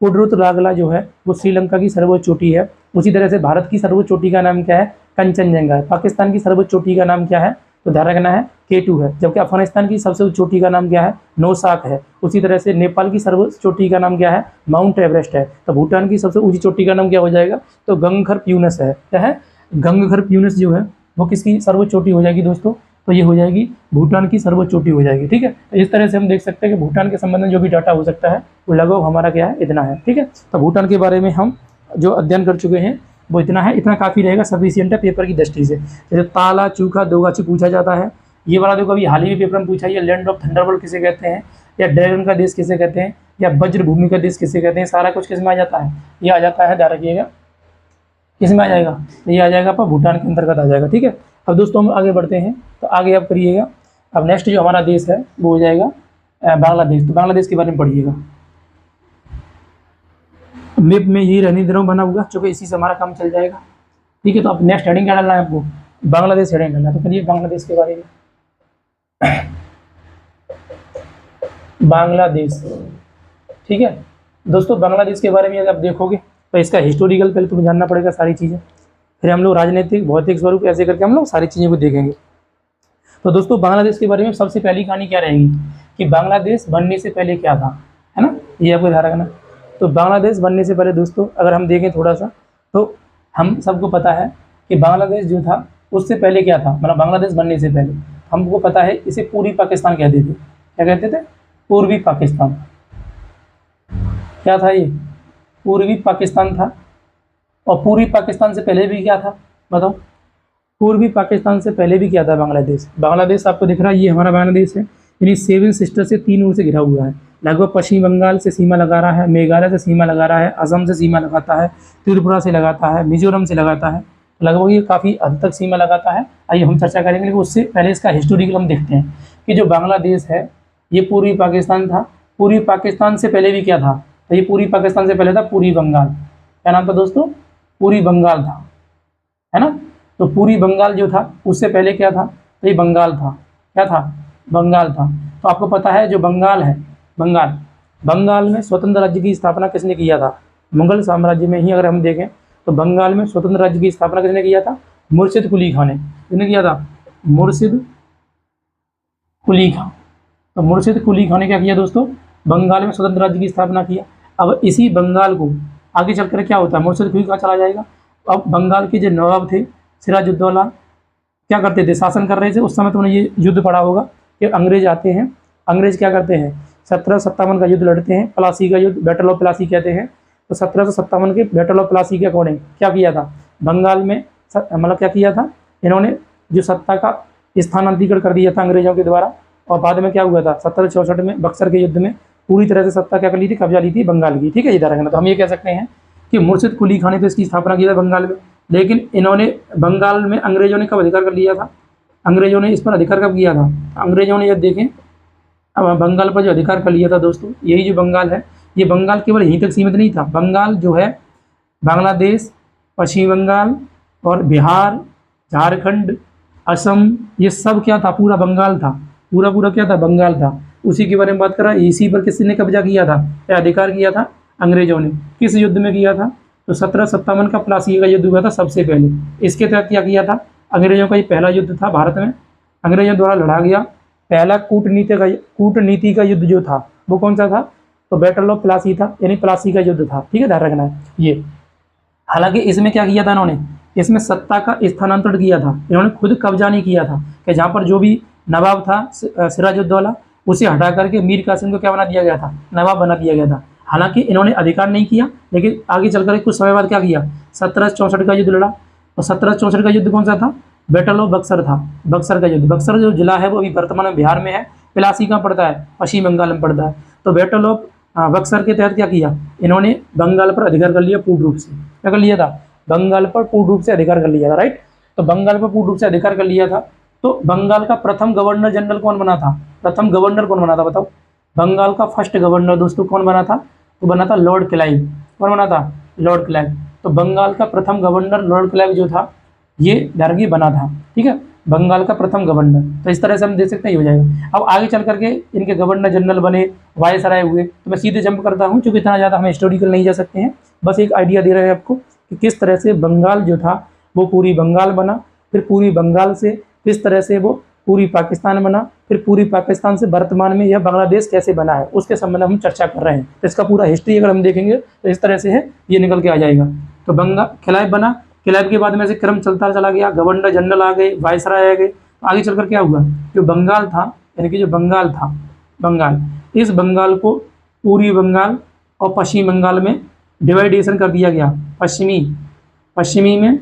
पुडरुत लागला जो है वो श्रीलंका की सर्वोच्च चोटी है। उसी तरह से भारत की सर्वोच्च चोटी का नाम क्या है, कंचनजंगा है। पाकिस्तान की सर्वोच्च चोटी का नाम क्या है, तो ध्यान रखना है K2 है। जबकि अफगानिस्तान की सबसे ऊंची चोटी का नाम क्या है, नौशाख है। उसी तरह से नेपाल की सर्वोच्च चोटी का नाम क्या है, माउंट एवरेस्ट है। तो भूटान की सबसे ऊंची चोटी का नाम क्या हो जाएगा, तो गंगखर प्यूनस है। क्या है, गंगखर प्यूनस जो है वो किसकी सर्वोच्च चोटी हो जाएगी दोस्तों, तो ये हो जाएगी भूटान की सर्वोच्च चोटी हो जाएगी, ठीक है। तो इस तरह से हम देख सकते हैं कि भूटान के संबंध में जो भी डाटा हो सकता है वो लगभग हमारा क्या है, इतना है, ठीक है। तो भूटान के बारे में हम जो अध्ययन कर चुके हैं वो इतना है, इतना काफ़ी रहेगा, सफिशिएंट है पेपर की दृष्टि से। जैसे ताला चूखा दोगाची पूछा जाता है, ये वाला देखो अभी हाल ही में पेपर में पूछा, ये लैंड ऑफ थंडरबोल्ट किसे कहते हैं, या ड्रैगन का देश किसे कहते हैं, या वज्र भूमि का देश किसे कहते हैं, सारा कुछ किस में आ जाता है, ये आ जाता है, ध्यान रखिएगा किस में आ जाएगा, ये आ जाएगा आपका भूटान के अंतर्गत आ जाएगा, ठीक है। अब दोस्तों हम आगे बढ़ते हैं, तो आगे आप करिएगा। अब नेक्स्ट जो हमारा देश है वो हो जाएगा बांग्लादेश। तो बांग्लादेश के बारे में पढ़िएगा, मैप में यही रहने दे रहा हूँ बना हुआ, चूँकि इसी से हमारा काम चल जाएगा, ठीक है। तो अब नेक्स्ट हेडिंग क्या डालना है आपको, बांग्लादेश हेडिंग डालना है। तो करिए बांग्लादेश के बारे में, बांग्लादेश, ठीक है दोस्तों। बांग्लादेश के बारे में अगर आप देखोगे तो इसका हिस्टोरिकल पहले तुम्हें जानना पड़ेगा सारी चीज़ें, फिर हम लोग राजनीतिक भौतिक स्वरूप ऐसे करके हम लोग सारी चीज़ों को देखेंगे। तो दोस्तों बांग्लादेश के बारे में सबसे पहली कहानी क्या रहेगी कि बांग्लादेश बनने से पहले क्या था, है ना, ये आपको ध्यान रखना। तो बांग्लादेश बनने से पहले दोस्तों अगर हम देखें थोड़ा सा, तो हम सबको पता है कि बांग्लादेश जो था उससे पहले क्या था, मतलब बांग्लादेश बनने से पहले हमको पता है इसे पूर्वी पाकिस्तान कहते थे। क्या कहते थे, पूर्वी पाकिस्तान। क्या था ये, पूर्वी पाकिस्तान था। और पूर्वी पाकिस्तान से पहले भी क्या था, बताओ, पूर्वी पाकिस्तान से पहले भी क्या था, बांग्लादेश। बांग्लादेश आपको दिख रहा है, ये हमारा बांग्लादेश है, यानी 7 सिस्टर से 3 ओर से घिरा हुआ है। लगभग पश्चिम बंगाल से सीमा लगा रहा है, मेघालय से सीमा लगा रहा है, असम से सीमा लगाता है, त्रिपुरा से लगाता है, मिजोरम से लगाता है। लगभग ये काफ़ी हद तक सीमा लगाता है। आइए हम चर्चा करेंगे, लेकिन उससे पहले इसका हिस्टोरिकल हम देखते हैं कि जो बांग्लादेश है ये पूर्वी पाकिस्तान था। पूर्वी पाकिस्तान से पहले भी क्या था, तो ये पूर्वी पाकिस्तान से पहले था पूर्वी बंगाल। क्या नाम था दोस्तों, पूर्वी बंगाल था, है ना। तो पूर्वी बंगाल जो था उससे पहले क्या था, तो ये बंगाल था। क्या था, बंगाल था। तो आपको पता है जो बंगाल है, बंगाल में स्वतंत्र राज्य की स्थापना किसने किया था, मुगल साम्राज्य में ही अगर हम देखें तो बंगाल में स्वतंत्र राज्य की स्थापना किसने किया था, मुर्शिद कुली खान ने। किसने किया था, मुर्शिद कुली खान। तो मुर्शिद कुली खान ने क्या किया दोस्तों, बंगाल में स्वतंत्र राज्य की स्थापना किया। अब इसी बंगाल को आगे चलकर क्या होता है, मुर्शिद कुली खान चला जाएगा। अब बंगाल के जो नवाब थे सिराजुद्दौला क्या करते थे, शासन कर रहे थे उस समय, तुमने ये युद्ध पढ़ा होगा कि अंग्रेज आते हैं, अंग्रेज क्या करते हैं 1757 का युद्ध लड़ते हैं, प्लासी का युद्ध, बैटल ऑफ प्लासी कहते हैं। तो 1757 के बैटल ऑफ प्लासी के अकॉर्डिंग क्या किया था, बंगाल में मतलब क्या किया था, इन्होंने जो सत्ता का स्थानांतरीकरण कर दिया था अंग्रेजों के द्वारा। और बाद में क्या हुआ था 1764 में बक्सर के युद्ध में पूरी तरह से सत्ता क्या कर ली थी, कब्जा ली थी बंगाल की। ठीक है, इधर रखना। तो हम ये कह सकते हैं कि मुर्शिद कुली खान ने तो इसकी स्थापना की था बंगाल में, लेकिन इन्होंने बंगाल में अंग्रेजों ने कब अधिकार कर लिया था, अंग्रेजों ने इस पर अधिकार कब किया था, अंग्रेजों ने जब देखें अब बंगाल पर जो अधिकार कर लिया था दोस्तों, यही जो बंगाल है, ये बंगाल केवल यहीं तक सीमित नहीं था। बंगाल जो है बांग्लादेश, पश्चिम बंगाल और बिहार, झारखंड, असम, ये सब क्या था, पूरा बंगाल था, पूरा पूरा क्या था, बंगाल था। उसी के बारे में बात करा। इसी पर किसने कब्जा किया था या अधिकार किया था, अंग्रेजों ने। किस युद्ध में किया था, तो 1757 का प्लासी का युद्ध हुआ था सबसे पहले। इसके तहत क्या किया था, अंग्रेजों का ये पहला युद्ध था भारत में, अंग्रेजों द्वारा लड़ा गया पहला कूटनीति का युद्ध जो था वो कौन सा था, तो बैटल ऑफ प्लासी था, यानी प्लासी का युद्ध था। ठीक है, ध्यान रखना है ये। हालांकि इसमें क्या किया था इन्होंने, इसमें सत्ता का स्थानांतरण किया था, इन्होंने खुद कब्जा नहीं किया था कि जहाँ पर जो भी नवाब था सिराजुद्दौला, उसे हटा करके मीर कासिम को क्या बना दिया गया था, नवाब बना दिया गया था। हालांकि इन्होंने अधिकार नहीं किया, लेकिन आगे चल कर कुछ समय बाद क्या किया, 1764 का युद्ध लड़ा। और 1764 का युद्ध कौन सा था, बैटल ऑफ बक्सर था, बक्सर का युद्ध। बक्सर जो जिला है वो अभी वर्तमान में बिहार में है, प्लासी कहाँ पड़ता है, पश्चिम बंगाल में पड़ता है। तो बैटल ऑफ बक्सर के तहत क्या किया, इन्होंने बंगाल पर अधिकार कर लिया पूर्ण रूप से। क्या कर लिया था, बंगाल पर पूर्ण रूप से अधिकार कर लिया था, राइट। तो बंगाल पर पूर्ण रूप से अधिकार कर लिया था। तो बंगाल का प्रथम गवर्नर जनरल कौन बना था, प्रथम गवर्नर कौन बना था बताओ, बंगाल का फर्स्ट गवर्नर दोस्तों कौन बना था, तो बना था लॉर्ड क्लाइव। कौन बना था, लॉर्ड क्लाइव। तो बंगाल का प्रथम गवर्नर लॉर्ड क्लाइव जो था, ये डायरेक्टली बना था। ठीक है, बंगाल का प्रथम गवर्नर। तो इस तरह से हम देख सकते हैं, ये हो जाएगा। अब आगे चल करके इनके गवर्नर जनरल बने, वायसराय हुए। तो मैं सीधे जंप करता हूँ, क्योंकि इतना ज़्यादा हम हिस्टोरिकल नहीं जा सकते हैं, बस एक आइडिया दे रहे हैं आपको कि किस तरह से बंगाल जो था वो पूरी बंगाल बना, फिर पूरी बंगाल से किस तरह से वो पूरी पाकिस्तान बना, फिर पूरी पाकिस्तान से वर्तमान में यह बांग्लादेश कैसे बना है, उसके संबंध में हम चर्चा कर रहे हैं। तो इसका पूरा हिस्ट्री अगर हम देखेंगे तो इस तरह से है, ये निकल के आ जाएगा। तो बंगाल क्लाइव बना, क्लाइव के बाद में से क्रम चलता चला गया, गवर्नर जनरल आ गए, वायसराय आ गए। आगे चलकर क्या हुआ, जो बंगाल था, यानी कि जो बंगाल था, बंगाल, इस बंगाल को पूर्वी बंगाल और पश्चिमी बंगाल में डिवाइडेशन कर दिया गया, पश्चिमी में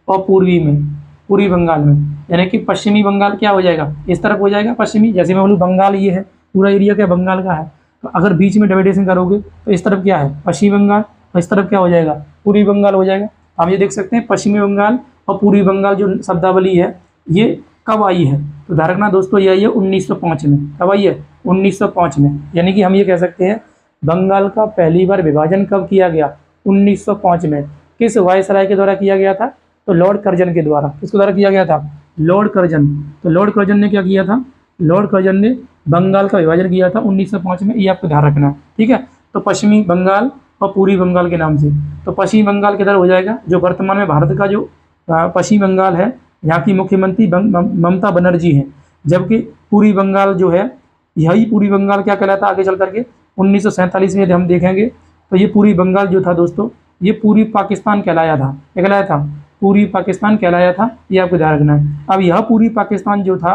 और पूर्वी में, पूर्वी बंगाल में। यानी कि पश्चिमी बंगाल क्या हो जाएगा, इस तरफ हो जाएगा पश्चिमी। जैसे मैं बोलूँ बंगाल ये है, पूरा एरिया क्या बंगाल का है, तो अगर बीच में डिवाइडेशन करोगे तो इस तरफ क्या है, पश्चिमी बंगाल, और इस तरफ क्या हो जाएगा, पूर्वी बंगाल हो जाएगा। हम ये देख सकते हैं पश्चिमी बंगाल और पूर्वी बंगाल जो शब्दावली है ये कब आई है, तो ध्यान रखना दोस्तों, ये आई है 1905 में। कब आई है, 1905 में। यानी कि हम ये कह सकते हैं बंगाल का पहली बार विभाजन कब किया गया, 1905 में। किस वायसराय के द्वारा किया गया था, तो लॉर्ड कर्जन के द्वारा। किसके द्वारा किया गया था, लॉर्ड कर्जन। तो लॉर्ड कर्जन ने क्या किया था, लॉर्ड कर्जन ने बंगाल का विभाजन किया था 1905 में, ये आपको ध्यान रखना है। ठीक है, तो पश्चिमी बंगाल और पूर्वी बंगाल के नाम से। तो पश्चिमी बंगाल किधर हो जाएगा, जो वर्तमान में भारत का जो पश्चिमी बंगाल है, यहाँ की मुख्यमंत्री ममता बनर्जी हैं। जबकि पूर्वी बंगाल जो है, यही पूर्वी बंगाल क्या कहलाता आगे चल करके 1947 में हम देखेंगे तो ये पूर्वी बंगाल जो था दोस्तों, ये पूर्वी पाकिस्तान कहलाया था। क्या कहलाया था, पूर्वी पाकिस्तान कहलाया था, ये आपको ध्यान रखना है। अब यह पूर्वी पाकिस्तान जो था,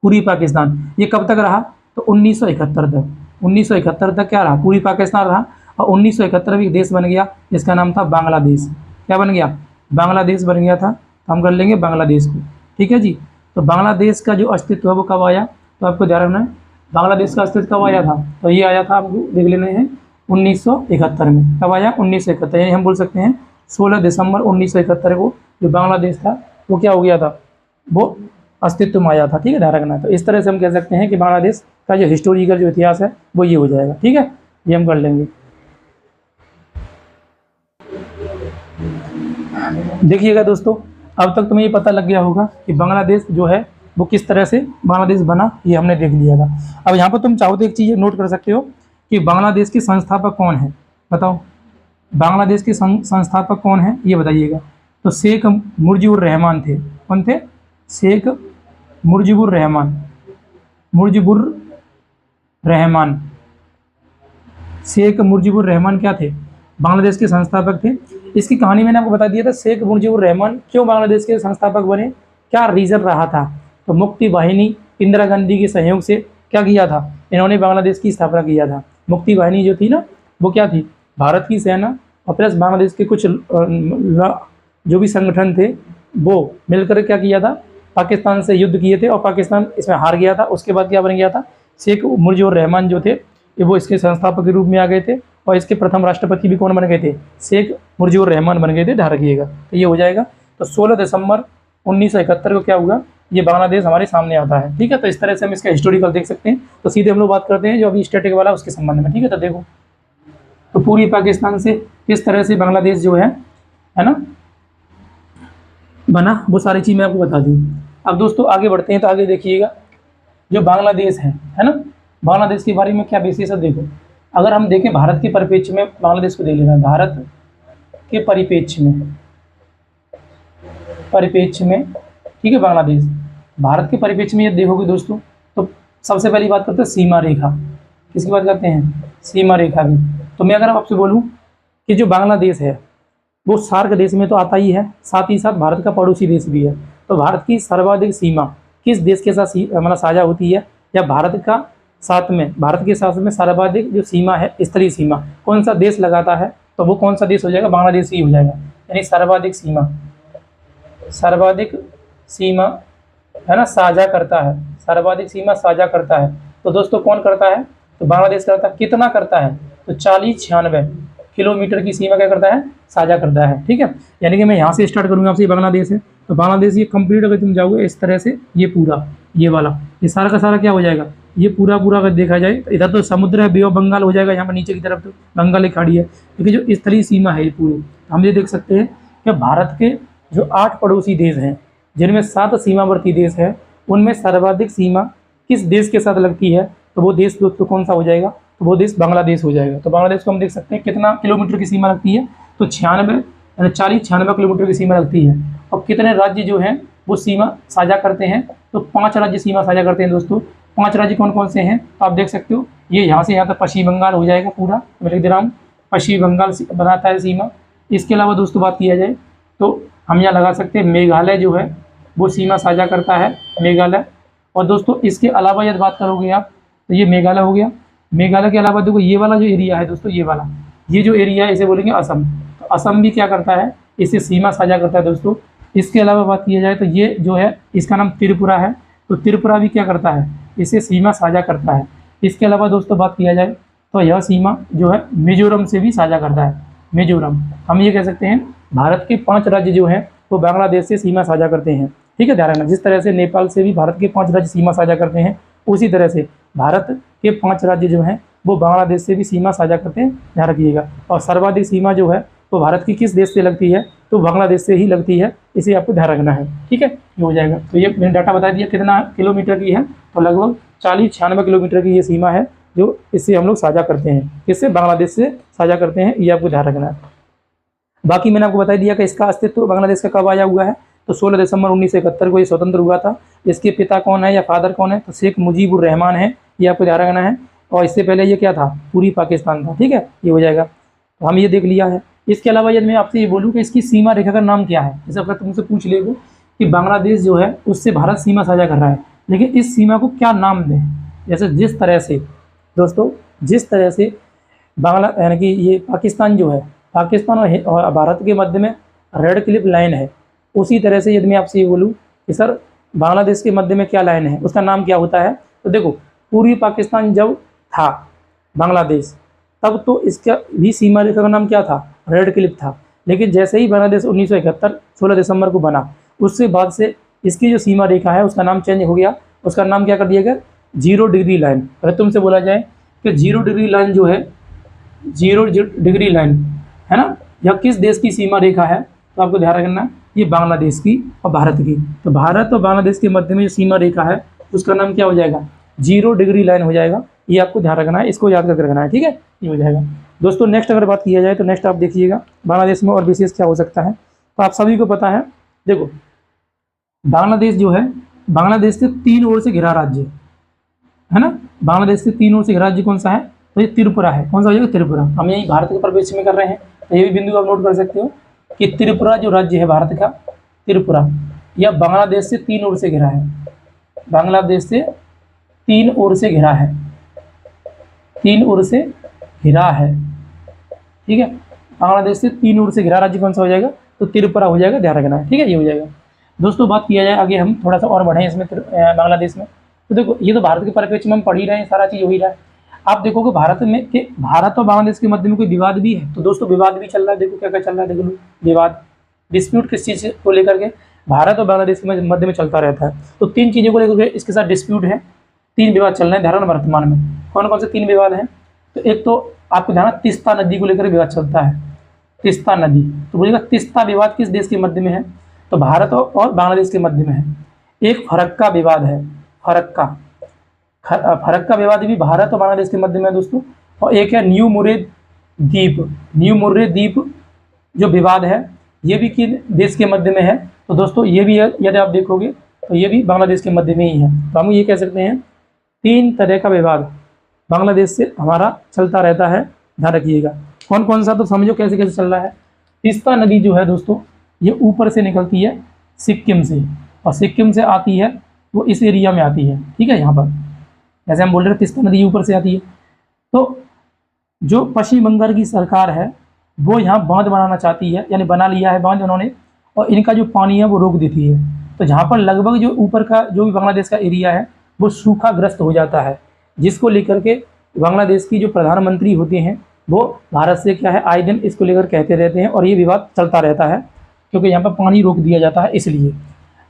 पूर्वी पाकिस्तान, ये कब तक रहा, तो 1971 तक। 1971 तक क्या रहा, पूर्वी पाकिस्तान रहा। और 1971 में एक देश बन गया, जिसका नाम था बांग्लादेश। क्या बन गया, बांग्लादेश बन गया था। तो हम कर लेंगे बांग्लादेश को। ठीक है जी। तो बांग्लादेश का जो अस्तित्व है वो कब आया, तो आपको ध्यान रखना है, बांग्लादेश का अस्तित्व कब आया था, तो ये आया था, आपको देख लेने हैं 1971 में। कब आया, 1971, यानी हम बोल सकते हैं 16 दिसंबर 1971 को जो बांग्लादेश था वो क्या हो गया था, वो अस्तित्व में आया था। ठीक है, ध्यान रखना है। तो इस तरह से हम कह सकते हैं कि बांग्लादेश का जो हिस्टोरिकल जो इतिहास है वो ये हो जाएगा। ठीक है, ये हम कर लेंगे। देखिएगा दोस्तों, अब तक तुम्हें ये पता लग गया होगा कि बांग्लादेश जो है वो किस तरह से बांग्लादेश बना, ये हमने देख लिया था। अब यहाँ पर तुम चाहो तो एक चीज़ नोट कर सकते हो कि बांग्लादेश के संस्थापक कौन है, बताओ बांग्लादेश के संस्थापक कौन है, ये बताइएगा। तो शेख मुजीबुर रहमान थे। कौन थे, शेख मुजीबुर रहमान, मुजीबुर रहमान, शेख मुजीबुर रहमान क्या थे, बांग्लादेश के संस्थापक थे। इसकी कहानी मैंने आपको बता दिया था, शेख मुजीबुर रहमान क्यों बांग्लादेश के संस्थापक बने, क्या रीज़न रहा था। तो मुक्ति वाहिनी इंदिरा गांधी के सहयोग से क्या किया था, इन्होंने बांग्लादेश की स्थापना किया था। मुक्ति वाहिनी जो थी ना, वो क्या थी, भारत की सेना और प्लस बांग्लादेश के कुछ जो भी संगठन थे वो मिलकर क्या किया था, पाकिस्तान से युद्ध किए थे और पाकिस्तान इसमें हार गया था। उसके बाद क्या बन गया था, शेख मुजीबुर रहमान जो थे ये वो इसके संस्थापक के रूप में आ गए थे, और इसके प्रथम राष्ट्रपति भी कौन बन गए थे, शेख मुजीबुर रहमान बन गए थे, ध्यान रखिएगा। तो ये हो जाएगा। तो 16 दिसंबर 1971 को क्या हुआ, ये बांग्लादेश हमारे सामने आता है। ठीक है, तो इस तरह से हम इसका हिस्टोरिकल देख सकते हैं। तो सीधे हम लोग बात करते हैं जो अभी स्टैटिक वाला उसके संबंध में। ठीक है, तो देखो, तो पूर्वी पाकिस्तान से किस तरह से बांग्लादेश जो है ना बना, वो सारी चीज़ मैं आपको बता दी। अब दोस्तों आगे बढ़ते हैं, तो आगे देखिएगा जो बांग्लादेश है ना, बांग्लादेश के बारे में क्या विशेष है। देखो, अगर हम देखें भारत के परिप्रेक्ष्य में बांग्लादेश को देख लेना, भारत के परिप्रेक्ष्य में, ठीक है, बांग्लादेश भारत के परिप्रेक्ष्य में ये देखोगे दोस्तों, तो सबसे पहली बात करते हैं सीमा रेखा। किसकी बात करते हैं, सीमा रेखा की। तो मैं अगर आपसे बोलूँ कि जो बांग्लादेश है वो सार्क देश में तो आता ही है, साथ ही साथ भारत का पड़ोसी देश भी है। तो भारत की सर्वाधिक सीमा किस देश के साथ मतलब साझा होती है, या भारत के साथ में सर्वाधिक जो सीमा है, स्थलीय सीमा कौन सा देश लगाता है, तो वो कौन सा देश हो जाएगा, बांग्लादेश ही हो जाएगा। यानी सर्वाधिक सीमा है ना साझा करता है, सर्वाधिक सीमा साझा करता है। तो दोस्तों कौन करता है, तो बांग्लादेश करता है। कितना करता है, तो 40-96 किलोमीटर की सीमा क्या करता है, साझा करता है। ठीक है, यानी कि मैं यहाँ से स्टार्ट करूँगा, आपसे ये बांग्लादेश है, तो बांग्लादेश ये कंप्लीट अगर तुम जाओगे इस तरह से, ये पूरा ये वाला ये सारा का सारा क्या हो जाएगा, ये पूरा अगर देखा जाए तो इधर तो समुद्र है, बे ऑफ बंगाल हो जाएगा, यहाँ पर नीचे की तरफ तो बंगाल की खाड़ी है। क्योंकि जो स्थलीय सीमा है ये पूरी, हम ये देख सकते हैं कि भारत के जो 8 पड़ोसी देश हैं, जिनमें 7 सीमावर्ती देश हैं, उनमें सर्वाधिक सीमा किस देश के साथ लगती है, तो वो देश दोस्तों कौन सा हो जाएगा, तो वो देश बांग्लादेश हो जाएगा। तो बांग्लादेश को हम देख सकते हैं कितना किलोमीटर की सीमा लगती है, तो 40-96 किलोमीटर की सीमा लगती है। और कितने राज्य जो हैं वो सीमा साझा करते हैं, तो 5 राज्य सीमा साझा करते हैं दोस्तों। 5 राज्य कौन कौन से हैं, तो आप देख सकते हो, ये यहाँ से यहाँ तक पश्चिम बंगाल हो जाएगा पूरा, मैं लिख दे रहा हूँ, पश्चिम बंगाल बनाता है सीमा। इसके अलावा दोस्तों बात किया जाए तो हम यहाँ लगा सकते हैं मेघालय जो है वो सीमा साझा करता है, मेघालय। और दोस्तों इसके अलावा यदि बात करोगे आप, तो ये मेघालय हो गया। मेघालय के अलावा देखो ये वाला जो एरिया है दोस्तों, ये जो एरिया है इसे बोलेंगे असम। तो असम भी क्या करता है, इससे सीमा साझा करता है दोस्तों। इसके अलावा बात किया जाए तो ये जो है इसका नाम त्रिपुरा है, तो त्रिपुरा भी क्या करता है, इससे सीमा साझा करता है। इसके अलावा दोस्तों बात किया जाए तो यह सीमा जो है मिजोरम से भी साझा करता है। मिजोरम, हम ये कह सकते हैं भारत के 5 राज्य जो हैं वो बांग्लादेश से सीमा साझा करते हैं। ठीक है, ध्यान रखना, जिस तरह से नेपाल से भी भारत के 5 राज्य सीमा साझा करते हैं, उसी तरह से भारत के 5 राज्य जो हैं वो बांग्लादेश से भी सीमा साझा करते हैं, ध्यान रखिएगा। और सर्वाधिक सीमा जो है वो भारत की किस देश से लगती है, तो बांग्लादेश से ही लगती है, इसे आपको ध्यान रखना है। ठीक है, ये हो जाएगा। तो ये मैंने डाटा बता दिया कितना किलोमीटर की है, तो लगभग 40-96 किलोमीटर की ये सीमा है जो इससे हम लोग साझा करते हैं, इससे बांग्लादेश से साझा करते हैं, ये आपको ध्यान रखना है। बाकी मैंने आपको बता दिया कि इसका अस्तित्व बांग्लादेश का कब आया हुआ है, तो 16 दिसंबर 1971 को ये स्वतंत्र हुआ था। इसके पिता कौन है या फादर कौन है, तो शेख मुजीबुर रहमान है, ये आपको ध्यान रखना है। और इससे पहले ये क्या था, पूरी पाकिस्तान था। ठीक है, ये हो जाएगा। तो हम ये देख लिया है। इसके अलावा यदि मैं आपसे ये बोलूँ कि इसकी सीमा रेखा का नाम क्या है, जैसे अगर तुमसे पूछ लेगो कि बांग्लादेश जो है उससे भारत सीमा साझा कर रहा है, लेकिन इस सीमा को क्या नाम दें, जैसे जिस तरह से दोस्तों जिस तरह से बांग्ला यानी कि ये पाकिस्तान जो है, पाकिस्तान और भारत के मध्य में रेड क्लिफ लाइन है, उसी तरह से यदि मैं आपसे ये बोलूँ कि सर बांग्लादेश के मध्य में क्या लाइन है, उसका नाम क्या होता है, तो देखो पूर्वी पाकिस्तान जब था बांग्लादेश, तब तो इसका भी सीमा रेखा का नाम क्या था, रेड क्लिफ था। लेकिन जैसे ही बांग्लादेश 1971 16 दिसंबर को बना, उसके बाद से इसकी जो सीमा रेखा है उसका नाम चेंज हो गया, उसका नाम क्या कर दिया गया, 0 डिग्री लाइन। अगर तुमसे बोला जाए कि 0 डिग्री लाइन जो है, 0 डिग्री लाइन है ना, यह किस देश की सीमा रेखा है, तो आपको ध्यान रखना ये बांग्लादेश की और भारत की। तो भारत और बांग्लादेश के मध्य में जो सीमा रेखा है उसका नाम क्या हो जाएगा, 0 डिग्री लाइन हो जाएगा। ये आपको ध्यान रखना है, इसको याद करके रखना है। ठीक है, ये हो जाएगा दोस्तों। नेक्स्ट अगर बात किया जाए तो नेक्स्ट आप देखिएगा बांग्लादेश में और विशेष क्या हो सकता है, तो आप सभी को पता है, देखो बांग्लादेश जो है, बांग्लादेश से 3 ओर से घिरा राज्य है ना, बांग्लादेश से 3 ओर से घिरा राज्य कौन सा है, तो ये त्रिपुरा है। कौन सा हो जाएगा, त्रिपुरा। हम यही भारत के परिप्रेक्ष्य में कर रहे हैं, तो ये भी बिंदु आप नोट कर सकते हो कि त्रिपुरा जो राज्य है भारत का, त्रिपुरा यह बांग्लादेश से 3 ओर से घिरा है, बांग्लादेश से 3 ओर से घिरा है, 3 ओर से घिरा है। ठीक है, बांग्लादेश से 3 ओर से घिरा राज्य कौन सा हो जाएगा, तो त्रिपुरा हो जाएगा, ध्यान रखना है। ठीक है, ये हो जाएगा दोस्तों। बात किया जाए आगे, हम थोड़ा सा और बढ़ें इसमें बांग्लादेश में, तो देखो ये तो भारत के परिप्रेक्ष्य में हम पढ़ ही रहे हैं, सारा चीज़ हो ही रहा है। आप देखोगे भारत में कि भारत और बांग्लादेश के मध्य में कोई विवाद भी है, तो दोस्तों विवाद भी चल रहा है। देखो क्या क्या चल रहा है, देखो लो, विवाद, डिस्प्यूट किस चीज़ को लेकर के, भारत और बांग्लादेश के मध्य में चलता रहता है। तो 3 चीज़ों को लेकर के इसके साथ डिस्प्यूट है, 3 विवाद चल रहे हैं ध्यान वर्तमान में। कौन कौन से 3 विवाद हैं? तो एक तो आपको ध्यान, तीस्ता नदी को लेकर विवाद चलता है, तीस्ता नदी। तो बोलिएगा तीस्ता विवाद किस देश के मध्य में है? तो भारत और बांग्लादेश के मध्य में है। एक फरक्का विवाद है, फरक्का विवाद भी भारत और बांग्लादेश के मध्य में है दोस्तों। और एक है न्यू मुर्रे द्वीप, न्यू मुर्रे द्वीप जो विवाद है, ये भी किस देश के मध्य में है? तो दोस्तों ये भी है, यदि आप देखोगे तो ये भी बांग्लादेश के मध्य में ही है। तो हम ये कह सकते हैं 3 तरह का विवाद बांग्लादेश से हमारा चलता रहता है, ध्यान रखिएगा। कौन कौन सा, तो समझो कैसे कैसे चल रहा है। तीस्ता नदी जो है दोस्तों, ये ऊपर से निकलती है सिक्किम से, और सिक्किम से आती है वो इस एरिया में आती है, ठीक है। यहाँ पर जैसे हम बोल रहे हैं तीस्ता नदी ऊपर से आती है, तो जो पश्चिम बंगाल की सरकार है वो यहाँ बांध बनाना चाहती है, यानी बना लिया है बांध उन्होंने, और इनका जो पानी है वो रोक देती है। तो जहाँ पर लगभग जो ऊपर का जो भी बांग्लादेश का एरिया है वो सूखाग्रस्त हो जाता है, जिसको लेकर के बांग्लादेश की जो प्रधानमंत्री होते हैं वो भारत से क्या है, आए दिन इसको लेकर कहते रहते हैं, और ये विवाद चलता रहता है क्योंकि यहाँ पर पानी रोक दिया जाता है इसलिए।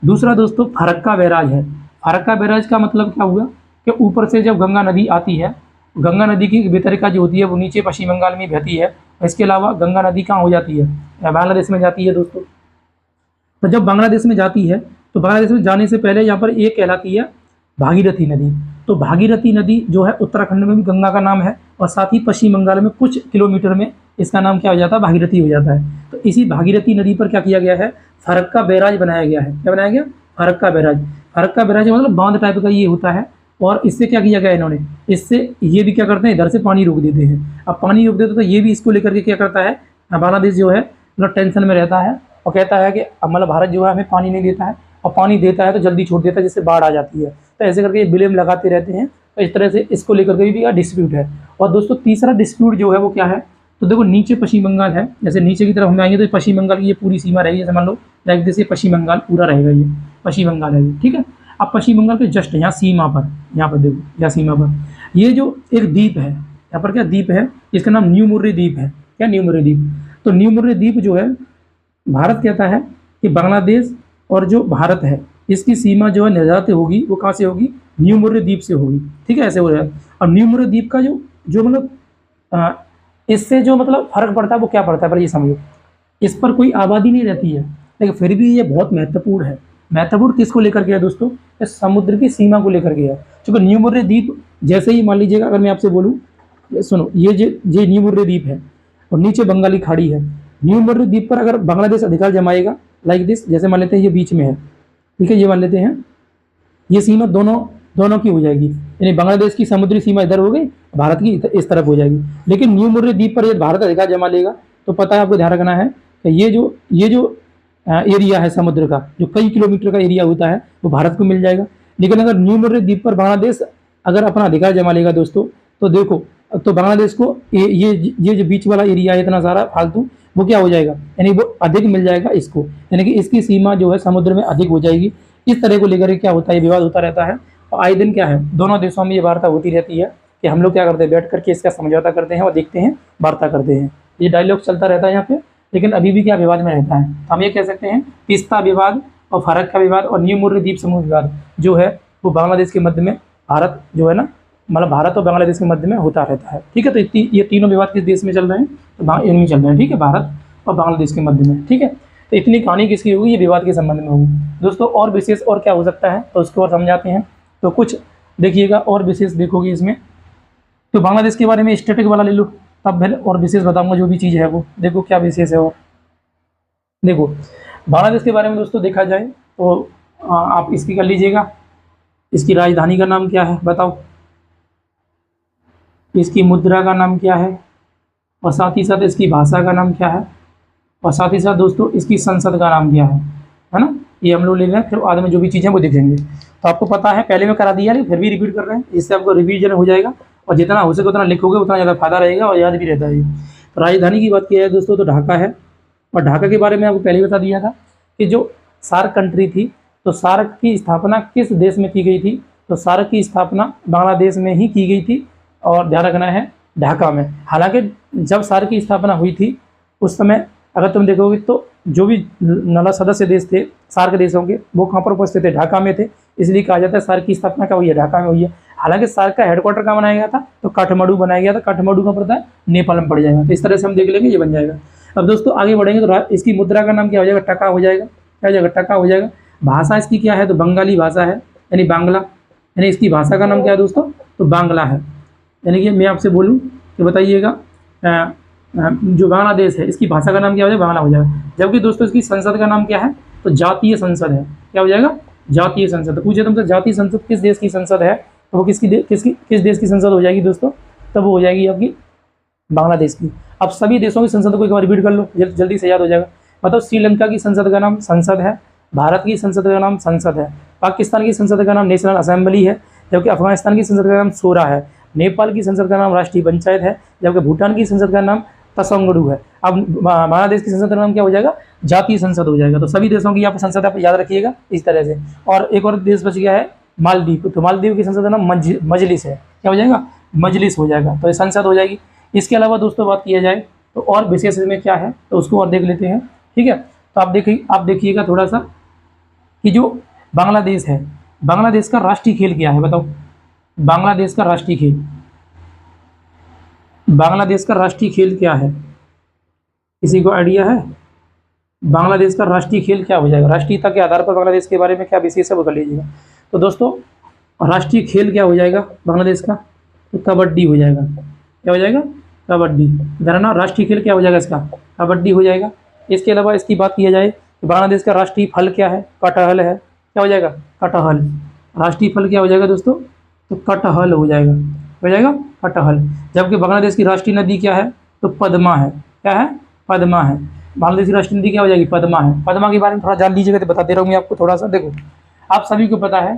दूसरा दोस्तों फरक्का बैराज है। फरक्का बैराज का मतलब क्या हुआ कि ऊपर से जब गंगा नदी आती है, गंगा नदी की वितरिका जो होती है वो नीचे पश्चिम बंगाल में बहती है। इसके अलावा गंगा नदी कहाँ हो जाती है, बांग्लादेश में जाती है दोस्तों। तो जब बांग्लादेश में जाती है तो बांग्लादेश में जाने से पहले यहाँ पर एक कहलाती है भागीरथी नदी। तो भागीरथी नदी जो है उत्तराखंड में भी गंगा का नाम है, और साथ ही पश्चिम बंगाल में कुछ किलोमीटर में इसका नाम क्या हो जाता है, भागीरथी हो जाता है। तो इसी भागीरथी नदी पर क्या किया गया है, फरक्का बैराज बनाया गया है। क्या बनाया गया, फरक्का बैराज। फरक्का बैराज मतलब बांध टाइप का ये होता है, और इससे क्या किया गया इन्होंने, इससे ये भी क्या करते हैं, इधर से पानी रोक देते हैं। अब पानी रोक देते तो ये भी इसको लेकर के क्या करता है, बांग्लादेश जो है मतलब टेंशन में रहता है और कहता है कि मतलब भारत जो है हमें पानी नहीं देता है, और पानी देता है तो जल्दी छोड़ देता है जिससे बाढ़ आ जाती है। तो ऐसे करके ये ब्लेम लगाते रहते हैं। तो इस तरह से इसको लेकर के भी डिस्प्यूट है। और दोस्तों तीसरा डिस्प्यूट जो है वो क्या है, तो देखो नीचे पश्चिम बंगाल है, जैसे नीचे की तरफ हम आएंगे तो पश्चिम बंगाल की ये पूरी सीमा रहेगी। जैसे मान लो लाइक जैसे पश्चिम बंगाल पूरा रहेगा, ये पश्चिम बंगाल है ये, ठीक है। अब पश्चिम बंगाल के जस्ट यहाँ सीमा पर, यहाँ पर देखो, यहाँ सीमा पर ये जो एक द्वीप है, यहाँ पर क्या द्वीप है, इसका नाम न्यू मुर्रे द्वीप है। क्या, न्यू मुर्रे द्वीप। तो न्यू मुर्रे द्वीप जो है, भारत कहता है कि बांग्लादेश और जो भारत है इसकी सीमा जो है निर्धारित होगी, वो कहाँ से होगी, न्यू मुर्रे द्वीप से होगी, ठीक है। ऐसे हो रहा है। और न्यू मुर्रे द्वीप का जो मतलब इससे जो मतलब फर्क पड़ता है वो क्या पड़ता है, पर ये समझो, इस पर कोई आबादी नहीं रहती है, लेकिन फिर भी ये बहुत महत्वपूर्ण है। महत्वपूर्ण किसको लेकर के है दोस्तों, इस समुद्र की सीमा को लेकर के है। क्योंकि न्यू मुर्रे द्वीप जैसे ही मान लीजिएगा, अगर मैं आपसे बोलूँ, सुनो, ये न्यू मुर्रे द्वीप है और नीचे बंगाली खाड़ी है। न्यू मुर्रे द्वीप पर अगर बांग्लादेश अधिकार जमाएगा लाइक दिस, जैसे मान लेते हैं ये बीच में है, ठीक है, ये मान लेते हैं, ये सीमा दोनों की हो जाएगी, यानी बांग्लादेश की समुद्री सीमा इधर हो गई, भारत की इस तरफ हो जाएगी। लेकिन न्यू मुर्रे द्वीप पर यदि भारत अधिकार जमा लेगा तो पता है, आपको ध्यान रखना है कि ये जो एरिया है समुद्र का, जो कई किलोमीटर का एरिया होता है, वो भारत को मिल जाएगा। लेकिन अगर न्यू मुर्रे द्वीप पर बांग्लादेश अगर अपना अधिकार जमा लेगा दोस्तों, तो देखो, तो बांग्लादेश को ये जो बीच वाला एरिया है इतना सारा फालतू, वो क्या हो जाएगा, यानी वो अधिक मिल जाएगा इसको, यानी कि इसकी सीमा जो है समुद्र में अधिक हो जाएगी। इस तरह को लेकर क्या होता है, विवाद होता रहता है। और आए दिन क्या है, दोनों देशों में ये वार्ता होती रहती है कि हम लोग क्या करते हैं, बैठ करके इसका समझौता करते हैं और देखते हैं, वार्ता करते हैं। ये डायलॉग चलता रहता है यहाँ पे। लेकिन अभी भी क्या विवाद में रहता है, हम ये कह सकते हैं तीस्ता विवाद और फरक्का विवाद और न्यू मुर्रे द्वीप समूह विवाद जो है वो बांग्लादेश के मध्य में, भारत जो है ना, मतलब भारत और बांग्लादेश के मध्य में होता रहता है, ठीक है। तो ये तीनों विवाद किस देश में चल रहे हैं, तो इनमें चल रहे हैं, ठीक है, भारत और बांग्लादेश के मध्य में, ठीक है। तो इतनी कहानी किसकी होगी, ये विवाद के संबंध में होगी दोस्तों। और विशेष और क्या हो सकता है, तो उसको और समझाते हैं। तो कुछ देखिएगा और विशेष देखोगे इसमें, तो बांग्लादेश के बारे में स्टैटिक वाला ले लो, तब फिर और विशेष बताऊंगा जो भी चीज़ है वो। देखो क्या विशेष है। और देखो बांग्लादेश के बारे में दोस्तों देखा जाए तो आप इसकी कर लीजिएगा, इसकी राजधानी का नाम क्या है बताओ, इसकी मुद्रा का नाम क्या है, और साथ ही साथ इसकी भाषा का नाम क्या है, और साथ ही साथ दोस्तों इसकी संसद का नाम क्या है ना। ये हम लोग ले लें, फिर बाद में जो भी चीज़ें वो देखेंगे। तो आपको पता है, पहले में करा दिया है, फिर भी रिपीट कर रहे हैं, इससे आपको रिवीजन हो जाएगा। और जितना हो सके उतना लिखोगे उतना ज़्यादा फायदा रहेगा और याद भी रहता है। तो राजधानी की बात की जाए दोस्तों तो ढाका है। और ढाका के बारे में आपको पहले बता दिया था कि जो सार्क कंट्री थी, तो सार्क की स्थापना किस देश में की गई थी, तो सार्क की स्थापना बांग्लादेश में ही की गई थी। और ध्यान रखना है ढाका में। हालांकि जब सार्क की स्थापना हुई थी उस समय अगर तुम देखोगे तो जो भी 9 सदस्य देश थे सार्क देशों के, वो कहाँ पर उपस्थित थे, ढाका में थे। इसलिए कहा जाता है सार्क की स्थापना कहाँ हुई है, ढाका में हुई है। हालांकि सार्क का हेडक्वार्टर कहाँ बनाया गया था, तो काठमांडू बनाया गया था। काठमांडू का पड़ता है, नेपाल में पड़ जाएगा। तो इस तरह से हम देख लेंगे, ये बन जाएगा। अब दोस्तों आगे बढ़ेंगे तो इसकी मुद्रा का नाम क्या हो जाएगा, टका हो जाएगा। क्या हो जाएगा, टका हो जाएगा। भाषा इसकी क्या है, तो बंगाली भाषा है, यानी बांग्ला, यानी इसकी भाषा का नाम क्या है दोस्तों, तो बांग्ला है। यानी कि मैं आपसे बोलूँ कि बताइएगा जो बांग्लादेश है इसकी भाषा का नाम क्या हो जाएगा, बांग्ला हो जाएगा। जबकि दोस्तों इसकी संसद का नाम क्या है, तो जातीय संसद है। क्या हो जाएगा, जातीय संसद। तो पूछे तुमसे जातीय संसद किस देश की संसद है, तो वो किस देश की संसद हो जाएगी दोस्तों, तब वो हो जाएगी आपकी बांग्लादेश की। अब सभी देशों की संसद को एक बार रिपीट कर लो, जल्दी से याद हो जाएगा। मतलब श्रीलंका की संसद का नाम संसद है, भारत की संसद का नाम संसद है, पाकिस्तान की संसद का नाम नेशनल असेंबली है, जबकि अफगानिस्तान की संसद का नाम शोरा है, नेपाल की संसद का नाम राष्ट्रीय पंचायत है, जबकि भूटान की संसद का नाम तसंगडू है। अब बांग्लादेश की संसद का नाम क्या हो जाएगा, जातीय संसद हो जाएगा। तो सभी देशों की यहाँ पर संसद आप याद रखिएगा इस तरह से। और एक और देश बच गया है मालदीव, तो मालदीव की संसद का नाम मजलिस है। क्या हो जाएगा, मजलिस हो जाएगा। तो ये संसद हो जाएगी। इसके अलावा दोस्तों बात किया जाए तो और विशेष में क्या है, तो उसको और देख लेते हैं, ठीक है। तो आप देखिएगा थोड़ा सा कि जो बांग्लादेश है, बांग्लादेश का राष्ट्रीय खेल क्या है, बताओ। बांग्लादेश का राष्ट्रीय खेल, बांग्लादेश का राष्ट्रीय खेल क्या है, किसी को आइडिया है। बांग्लादेश का राष्ट्रीय खेल क्या हो जाएगा, राष्ट्रीयता के आधार पर बांग्लादेश के बारे में क्या विशेष है वो कर लीजिएगा। तो दोस्तों राष्ट्रीय खेल क्या हो जाएगा बांग्लादेश का, तो कबड्डी हो जाएगा। क्या हो जाएगा, कबड्डी। धरना राष्ट्रीय खेल क्या हो जाएगा इसका, कबड्डी हो जाएगा। इसके अलावा इसकी बात किया जाए तो बांग्लादेश का राष्ट्रीय फल क्या है, कटहल है। क्या हो जाएगा, कटहल। राष्ट्रीय फल क्या हो जाएगा दोस्तों, तो कटहल हो जाएगा, हो जाएगा कटहल। जबकि बांग्लादेश की राष्ट्रीय नदी क्या है, तो पद्मा है। क्या है, पद्मा है। बांग्लादेश की राष्ट्रीय नदी क्या हो जाएगी, पद्मा है। पद्मा के बारे में थोड़ा जान लीजिएगा तो बताते रहूँगी आपको थोड़ा सा। देखो आप सभी को पता है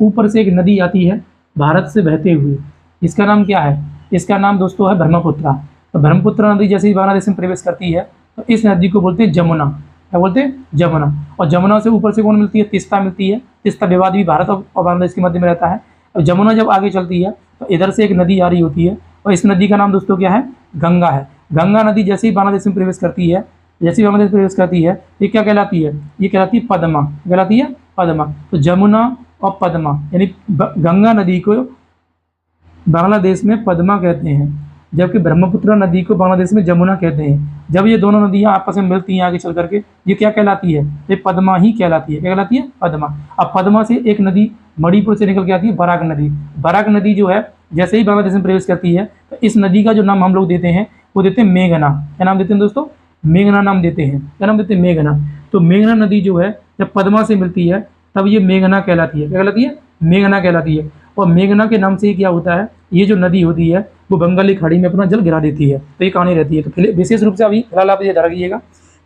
ऊपर से एक नदी आती है भारत से बहते हुए, इसका नाम क्या है, इसका नाम दोस्तों है ब्रह्मपुत्रा। तो ब्रह्मपुत्रा नदी जैसे ही बांग्लादेश में प्रवेश करती है तो इस नदी को बोलते हैं जमुना। क्या बोलते हैं, जमुना। और जमुना से ऊपर से कौन मिलती है, तिस्ता मिलती है। तिस्ता विवाद भी भारत और बांग्लादेश के मध्य में रहता है। और जमुना जब आगे चलती है तो इधर से एक नदी आ रही होती है और इस नदी का नाम दोस्तों क्या है, गंगा है। गंगा नदी जैसे ही बांग्लादेश में प्रवेश करती है, जैसे ही बांग्लादेश प्रवेश करती है, ये क्या कहलाती है, ये कहलाती है पद्मा। कहलाती है पद्मा। तो जमुना और पद्मा यानी गंगा नदी को बांग्लादेश में पद्मा कहते हैं, जबकि ब्रह्मपुत्र नदी को बांग्लादेश में जमुना कहते हैं। जब ये दोनों नदियां आपस में मिलती हैं आगे चल करके, ये क्या कहलाती है, ये पद्मा ही कहलाती है। क्या कहलाती है, पद्मा। अब पद्मा से एक नदी मणिपुर से निकल के आती है, बराक नदी। बराक नदी जो है जैसे ही बांग्लादेश में प्रवेश करती है तो इस नदी का जो नाम हम लोग देते हैं वो देते हैं मेघना। क्या नाम देते हैं दोस्तों, मेघना नाम देते हैं। क्या नाम देते हैं, मेघना। तो मेघना नदी जो है जब पद्मा से मिलती है तब ये मेघना कहलाती है। क्या कहलाती है, मेघना कहलाती है। और मेघना के नाम से ही क्या होता है, ये जो नदी होती है वो बंगाली खाड़ी में अपना जल गिरा देती है। तो ये कहानी रहती है। तो विशेष रूप से अभी फिलहाल आप ये ध्यान रखिएगा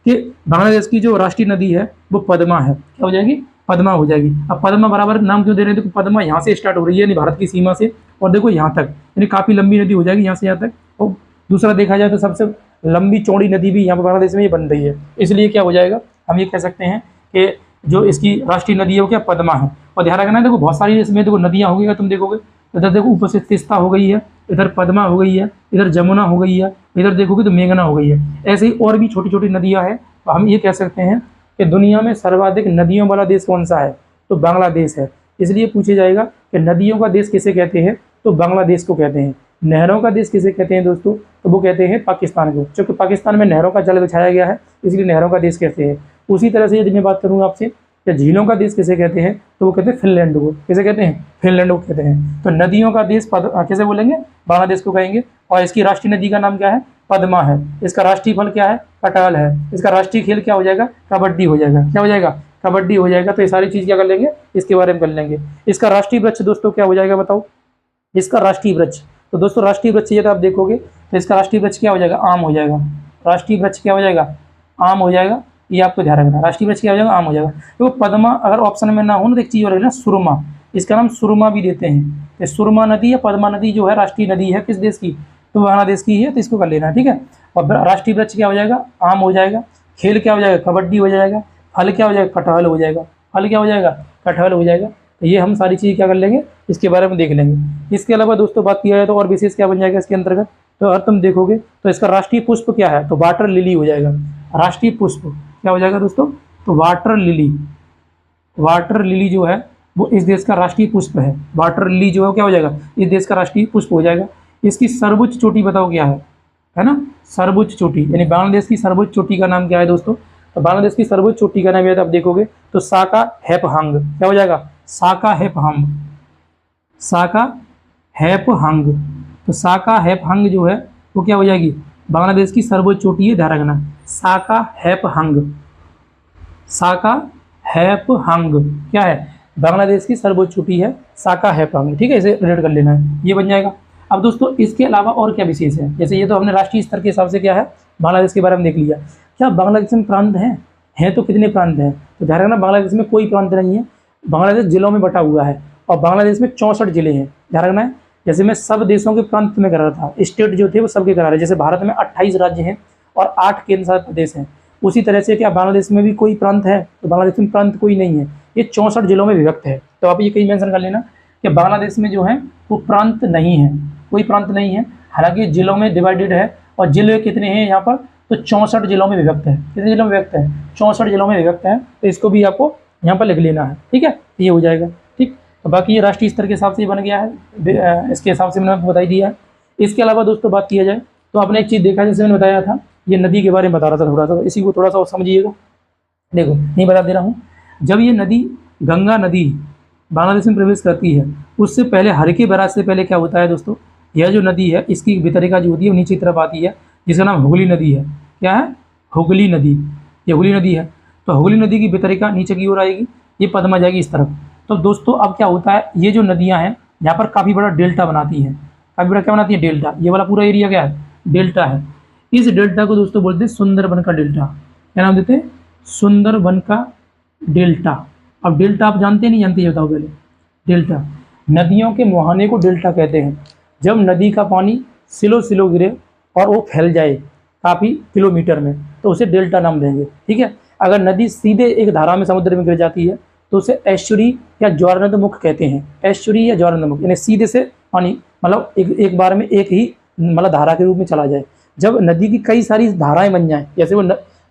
कि बांग्लादेश की जो राष्ट्रीय नदी है वो पद्मा है। क्या हो जाएगी, पद्मा हो जाएगी। अब पद्मा बराबर नाम क्यों दे रहे हैं, देखो पद्मा यहाँ से स्टार्ट हो रही है यानी भारत की सीमा से, और देखो यहाँ तक, यानी काफ़ी लंबी नदी हो जाएगी यहाँ से यहाँ तक। और दूसरा देखा जाए तो सबसे लंबी चौड़ी नदी भी यहाँ पर बांग्लादेश में ये बन रही है। इसलिए क्या हो जाएगा, हम ये कह सकते हैं कि जो इसकी राष्ट्रीय नदी है वो क्या, पद्मा है। और ध्यान रखना है देखो बहुत सारी इसमें देखो नदियाँ हो गई, तुम देखोगे इधर देखो ऊपर से तिस्ता हो गई है, इधर पद्मा हो गई है, इधर जमुना हो गई है, इधर देखोगे तो मेघना हो गई है। ऐसे ही और भी छोटी छोटी नदियाँ हैं। तो हम ये कह सकते हैं कि दुनिया में सर्वाधिक नदियों वाला देश कौन सा है, तो बांग्लादेश है। इसलिए पूछे जाएगा कि नदियों का देश किसे कहते हैं, तो बांग्लादेश को कहते हैं। नहरों का देश किसे कहते हैं दोस्तों, तो वो कहते हैं पाकिस्तान को, क्योंकि पाकिस्तान में नहरों का जल बिछाया गया है इसलिए नहरों का देश कहते हैं। उसी तरह से यदि मैं बात करूँगा आपसे कि झीलों का देश किसे कहते हैं, तो वो कहते हैं फिनलैंड को। किसे कहते हैं, फिनलैंड को कहते हैं। तो नदियों का देश कैसे बोलेंगे, बांग्लादेश को कहेंगे। और इसकी राष्ट्रीय नदी का नाम क्या है, पद्मा है। इसका राष्ट्रीय फल क्या है, कटहल है। इसका राष्ट्रीय खेल क्या हो जाएगा, कबड्डी हो जाएगा। क्या हो जाएगा, कबड्डी हो जाएगा। तो ये सारी चीज़ क्या कर लेंगे, इसके बारे में कर लेंगे। इसका राष्ट्रीय वृक्ष दोस्तों क्या हो जाएगा, बताओ। इसका राष्ट्रीय वृक्ष, तो दोस्तों राष्ट्रीय वृक्ष ये तो आप देखोगे तो इसका राष्ट्रीय वृक्ष क्या हो जाएगा, आम हो जाएगा। राष्ट्रीय वृक्ष क्या हो जाएगा, आम हो जाएगा। ये आपको ध्यान रखना, राष्ट्रीय वृक्ष क्या हो जाएगा, आम हो जाएगा। तो पद्मा अगर ऑप्शन में ना हो ना, तो एक चीज़ और है ना, सुरमा। इसका नाम सुरमा भी देते हैं। तो सुरमा नदी या पद्मा नदी जो है राष्ट्रीय नदी है किस देश की, तो बांग्लादेश की है। तो इसको कर लेना, ठीक है। और राष्ट्रीय वृक्ष क्या हो जाएगा, आम हो जाएगा। खेल क्या हो जाएगा, कबड्डी हो जाएगा। फल क्या हो जाएगा, कटहल हो जाएगा। फल क्या हो जाएगा, कटहल हो जाएगा। तो ये हम सारी चीज़ क्या कर लेंगे, इसके बारे में देख लेंगे। इसके अलावा दोस्तों बात किया जाए तो और विशेष क्या बन जाएगा इसके अंतर्गत, तो अगर तुम देखोगे तो इसका राष्ट्रीय पुष्प क्या है, तो वाटर लिली हो जाएगा। राष्ट्रीय पुष्प क्या हो जाएगा दोस्तों, तो वाटर लिली। वाटर लिली जो है वो इस देश का राष्ट्रीय पुष्प है। वाटर लिली जो है क्या हो जाएगा, इस देश का राष्ट्रीय पुष्प हो जाएगा। इसकी सर्वोच्च चोटी बताओ क्या है ना, सर्वोच्च चोटी, यानी बांग्लादेश की सर्वोच्च चोटी का नाम क्या है दोस्तों, तो बांग्लादेश की सर्वोच्च चोटी का नाम याद आप देखोगे तो साका हैपहांग क्या हो जाएगा, साका हैपहांग। साका हैपहांग, तो साका हैपहांग जो है वो क्या हो जाएगी, बांग्लादेश की सर्वोच्च चोटी है, ध्यान रखना, साका हैपहांग। साका हैपहांग क्या है, बांग्लादेश की सर्वोच्च चोटी है साका हैपहांग, ठीक है, इसे रिलेट कर लेना है, ये बन जाएगा। अब दोस्तों इसके अलावा और क्या विशेष है, जैसे ये तो हमने राष्ट्रीय स्तर के हिसाब से क्या है बांग्लादेश के बारे में देख लिया। क्या बांग्लादेश में प्रांत हैं तो कितने प्रांत हैं, तो ध्यान रखना बांग्लादेश में कोई प्रांत नहीं है, बांग्लादेश जिलों में बटा हुआ है और बांग्लादेश में 64 जिले हैं, ध्यान रखना है। जैसे मैं सब देशों के प्रांत में करा रहा था, स्टेट जो थे वो सबके करा रहे, जैसे भारत में 28 राज्य हैं और 8 केंद्र शासित प्रदेश हैं, उसी तरह से क्या बांग्लादेश में भी कोई प्रांत है, तो बांग्लादेश में प्रांत कोई नहीं है, ये 64 जिलों में विभक्त है। तो आप ये कहीं मेंशन कर लेना कि बांग्लादेश में जो है वो प्रांत नहीं है, कोई प्रांत नहीं है, हालांकि जिलों में डिवाइडेड है और जिले कितने हैं यहाँ पर, तो 64 जिलों में विभक्त है। कितने जिलों में विभक्त है, 64 जिलों में विभक्त है, तो इसको भी आपको यहाँ पर लिख लेना है, ठीक है, ये हो जाएगा। ठीक, तो बाकी ये राष्ट्रीय स्तर के हिसाब से बन गया है, इसके हिसाब से मैंने आपको बता ही दिया है। इसके अलावा दोस्तों बात किया जाए तो आपने एक चीज़ देखा, जैसे मैंने बताया था, ये नदी के बारे में बता रहा था थोड़ा सा, इसी को थोड़ा सा और समझिएगा। देखो नहीं बता दे रहा हूँ, जब ये नदी गंगा नदी बांग्लादेश में प्रवेश करती है, उससे पहले हरके बैराज से पहले क्या होता है दोस्तों, यह जो नदी है इसकी वितरिका जो होती है वो नीचे की तरफ आती है, जिसका नाम हुगली नदी है। क्या है, हुगली नदी, ये हुगली नदी है। तो हुगली नदी की वितरिका नीचे की ओर आएगी, ये पद्मा जाएगी इस तरफ। तो दोस्तों अब क्या होता है, ये जो नदियाँ हैं यहाँ पर काफ़ी बड़ा डेल्टा बनाती हैं, काफ़ी बड़ा क्या बनाती है, डेल्टा। ये वाला पूरा एरिया क्या है, डेल्टा है। इस डेल्टा को दोस्तों बोलते हैं सुंदरबन का डेल्टा। क्या नाम देते हैं, सुंदरबन का डेल्टा। अब डेल्टा आप जानते नहीं जानते, ये बताओ पहले। डेल्टा, नदियों के मुहाने को डेल्टा कहते हैं। जब नदी का पानी सिलो सिलो गिरे और वो फैल जाए काफ़ी किलोमीटर में, तो उसे डेल्टा नाम देंगे, ठीक है। अगर नदी सीधे एक धारा में समुद्र में गिर जाती है तो उसे ऐश्वरी या ज्वारनदमुख कहते हैं। ऐश्वरी या ज्वारनदमुख यानी सीधे से पानी मतलब एक बार में एक ही मतलब धारा के रूप में चला जाए। जब नदी की कई सारी धाराएं बन जाएं, जैसे वो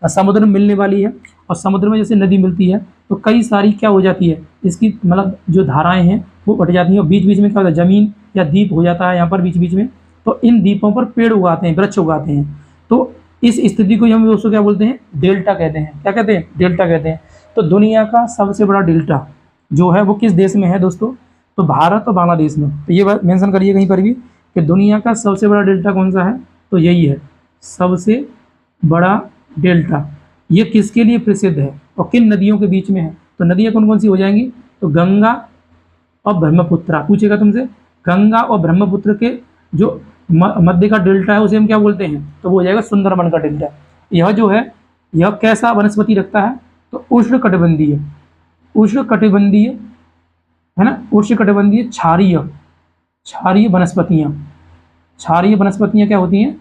समुद्र में मिलने वाली है और समुद्र में जैसे नदी मिलती है तो कई सारी क्या हो जाती है, इसकी मतलब जो धाराएं हैं वो बढ़ जाती हैं और बीच बीच में क्या होता है, ज़मीन या द्वीप हो जाता है यहाँ पर बीच बीच में। तो इन द्वीपों पर पेड़ उगाते हैं, वृक्ष उगाते हैं। तो इस स्थिति को हम दोस्तों क्या बोलते हैं, डेल्टा कहते हैं। क्या कहते हैं, डेल्टा कहते हैं। तो दुनिया का सबसे बड़ा डेल्टा जो है वो किस देश में है दोस्तों, तो भारत और बांग्लादेश में। तो ये बात मेंशन करिए कहीं पर भी कि दुनिया का सबसे बड़ा डेल्टा कौन सा है, तो यही है सबसे बड़ा डेल्टा। ये किसके लिए प्रसिद्ध है और किन नदियों के बीच में है, तो नदियाँ कौन कौन सी हो जाएंगी, तो गंगा और ब्रह्मपुत्र। पूछेगा तुमसे, गंगा और ब्रह्मपुत्र के जो मध्य का डेल्टा है उसे हम क्या बोलते हैं, तो वो हो जाएगा सुंदरबन का डेल्टा। यह जो है यह कैसा वनस्पति रखता है, तो उष्णकटिबंधीय, उष्णकटिबंधीय है ना, उष्णकटिबंधीय क्षारीय वनस्पतियाँ। क्षारीय वनस्पतियाँ क्या होती हैं,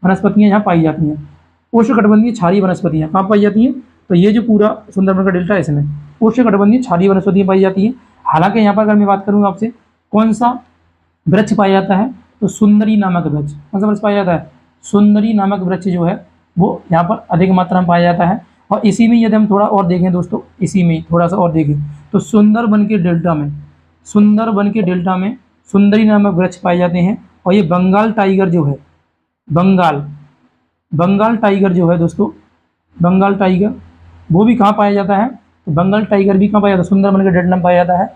वनस्पतियाँ यहाँ पाई जाती हैं। उष्णकटिबंधीय क्षारीय वनस्पतियाँ कहाँ पाई जाती हैं, तो ये जो पूरा सुंदरबन का डेल्टा है इसमें उष्णकटिबंधीय क्षारीय वनस्पतियाँ पाई जाती हैं। हालांकि यहाँ पर अगर मैं बात करूँ आपसे कौन सा वृक्ष पाया जाता है, तो सुंदरी नामक वृक्ष। कौन सा वृक्ष पाया जाता है, सुंदरी नामक वृक्ष जो है वो यहाँ पर अधिक मात्रा में पाया जाता है। और इसी में यदि हम थोड़ा और देखें दोस्तों, इसी में थोड़ा सा और देखें तो सुंदरबन के डेल्टा में सुंदरी नामक वृक्ष पाए जाते हैं। और ये बंगाल टाइगर जो है, बंगाल टाइगर जो है दोस्तों, बंगाल टाइगर वो भी कहाँ पाया जाता है, तो बंगाल टाइगर भी कहाँ पाया जाता है, सुंदरबन के डेल्टा में पाया जाता है।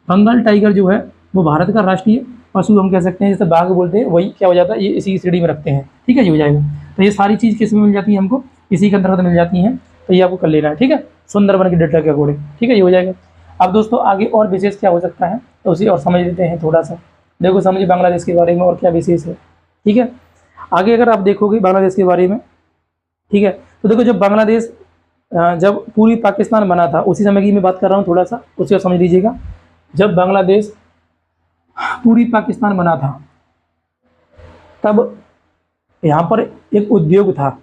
बंगाल टाइगर जो है वो भारत का राष्ट्रीय पशु हम कह सकते हैं, जैसे बाघ बोलते हैं, वही क्या हो जाता है, ये इसी श्रेणी में रखते हैं, ठीक है जी, हो जाएगा। तो ये सारी चीज़ किस में मिल जाती है हमको, इसी के अंतर्गत मिल जाती हैं। तो ये आपको कर लेना है, ठीक है, सुंदरबन के डेल्टा के अकॉर्डिंग, ठीक है, ये हो जाएगा। अब दोस्तों आगे और विशेष क्या हो सकता है, तो उसे और समझ लेते हैं थोड़ा सा। देखो समझिए बांग्लादेश के बारे में और क्या विशेष है, ठीक है। आगे अगर आप देखोगे बांग्लादेश के बारे में, ठीक है, तो देखो जब बांग्लादेश जब पूरी पाकिस्तान बना था उसी समय की मैं बात कर रहा हूँ, थोड़ा सा उसे समझ लीजिएगा। जब बांग्लादेश पूरी पाकिस्तान बना था तब यहाँ पर एक उद्योग था,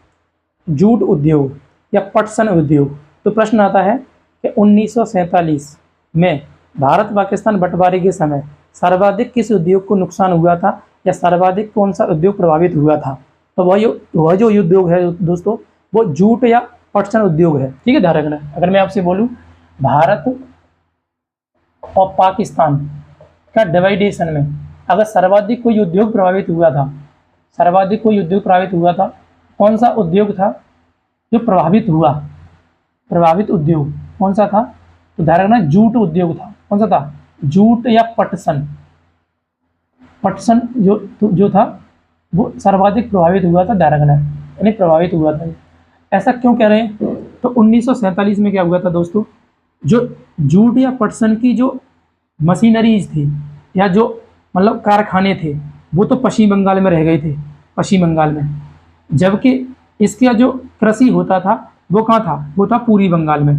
जूट उद्योग या पटसन उद्योग। तो प्रश्न आता है कि 1947 में भारत पाकिस्तान बंटवारे के समय सर्वाधिक किस उद्योग को नुकसान हुआ था, या सर्वाधिक कौन सा उद्योग प्रभावित हुआ था? तो वह जो उद्योग है दोस्तों, वो जूट या पटसन उद्योग है। ठीक है, ध्यान रखना। अगर मैं आपसे बोलूं भारत और पाकिस्तान का डिवाइडेशन में अगर सर्वाधिक कोई उद्योग प्रभावित हुआ था, सर्वाधिक कोई उद्योग प्रभावित हुआ था, कौन सा उद्योग था जो प्रभावित हुआ? प्रभावित उद्योग कौन सा था? तो ध्यान रखना, जूट उद्योग था। कौन सा था? जूट या पटसन। पटसन जो था वो सर्वाधिक प्रभावित हुआ था, ध्यान रखना, यानी प्रभावित हुआ था। ऐसा क्यों कह रहे हैं? तो 1947 में क्या हुआ था दोस्तों, जो जूट या पटसन की जो मशीनरीज थी या जो मतलब कारखाने थे, वो तो पश्चिम बंगाल में रह गए थे, पश्चिम बंगाल में, जबकि इसका जो कृषि होता था वो कहाँ था? वो था पूर्वी बंगाल में।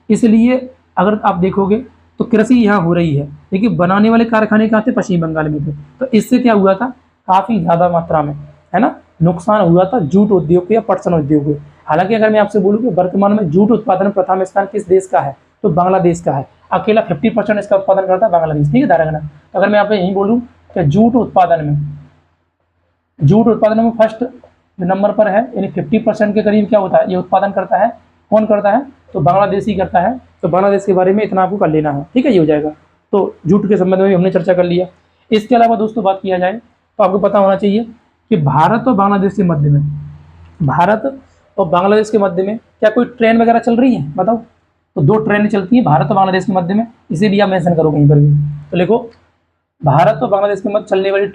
इसलिए अगर आप देखोगे तो कृषि यहाँ हो रही है, लेकिन बनाने वाले कारखाने कहाँ थे? पश्चिम बंगाल में थे। तो इससे क्या हुआ था? काफ़ी ज़्यादा मात्रा में, है ना, नुकसान हुआ था जूट उद्योग को या पटसन उद्योग को। हालांकि अगर मैं आपसे बोलूँ कि वर्तमान में जूट उत्पादन प्रथम स्थान किस देश का है, तो बांग्लादेश का है। अकेला 50% इसका उत्पादन करता है बांग्लादेश। ठीक है, ध्यान रखना। तो अगर मैं यहाँ पे यही बोलूँ कि जूट उत्पादन में फर्स्ट नंबर पर है, यानी 50% के करीब क्या होता है, ये उत्पादन करता है। कौन करता है? तो बांग्लादेश ही करता है। तो बांग्लादेश के बारे में इतना आपको कर लेना है। ठीक है, ये हो जाएगा। तो जूट के संबंध में हमने चर्चा कर लिया। इसके अलावा दोस्तों बात किया जाए तो आपको पता होना चाहिए कि भारत और बांग्लादेश के मध्य में, भारत और बांग्लादेश के मध्य में क्या कोई ट्रेन वगैरह चल रही है? बताओ। तो 2 ट्रेनें चलती हैं भारत और बांग्लादेश के मध्य में, इसे भी आप मेंशन करो कहीं पर भी। तो लिखो भारत और बांग्लादेश के मध्य चलने वाली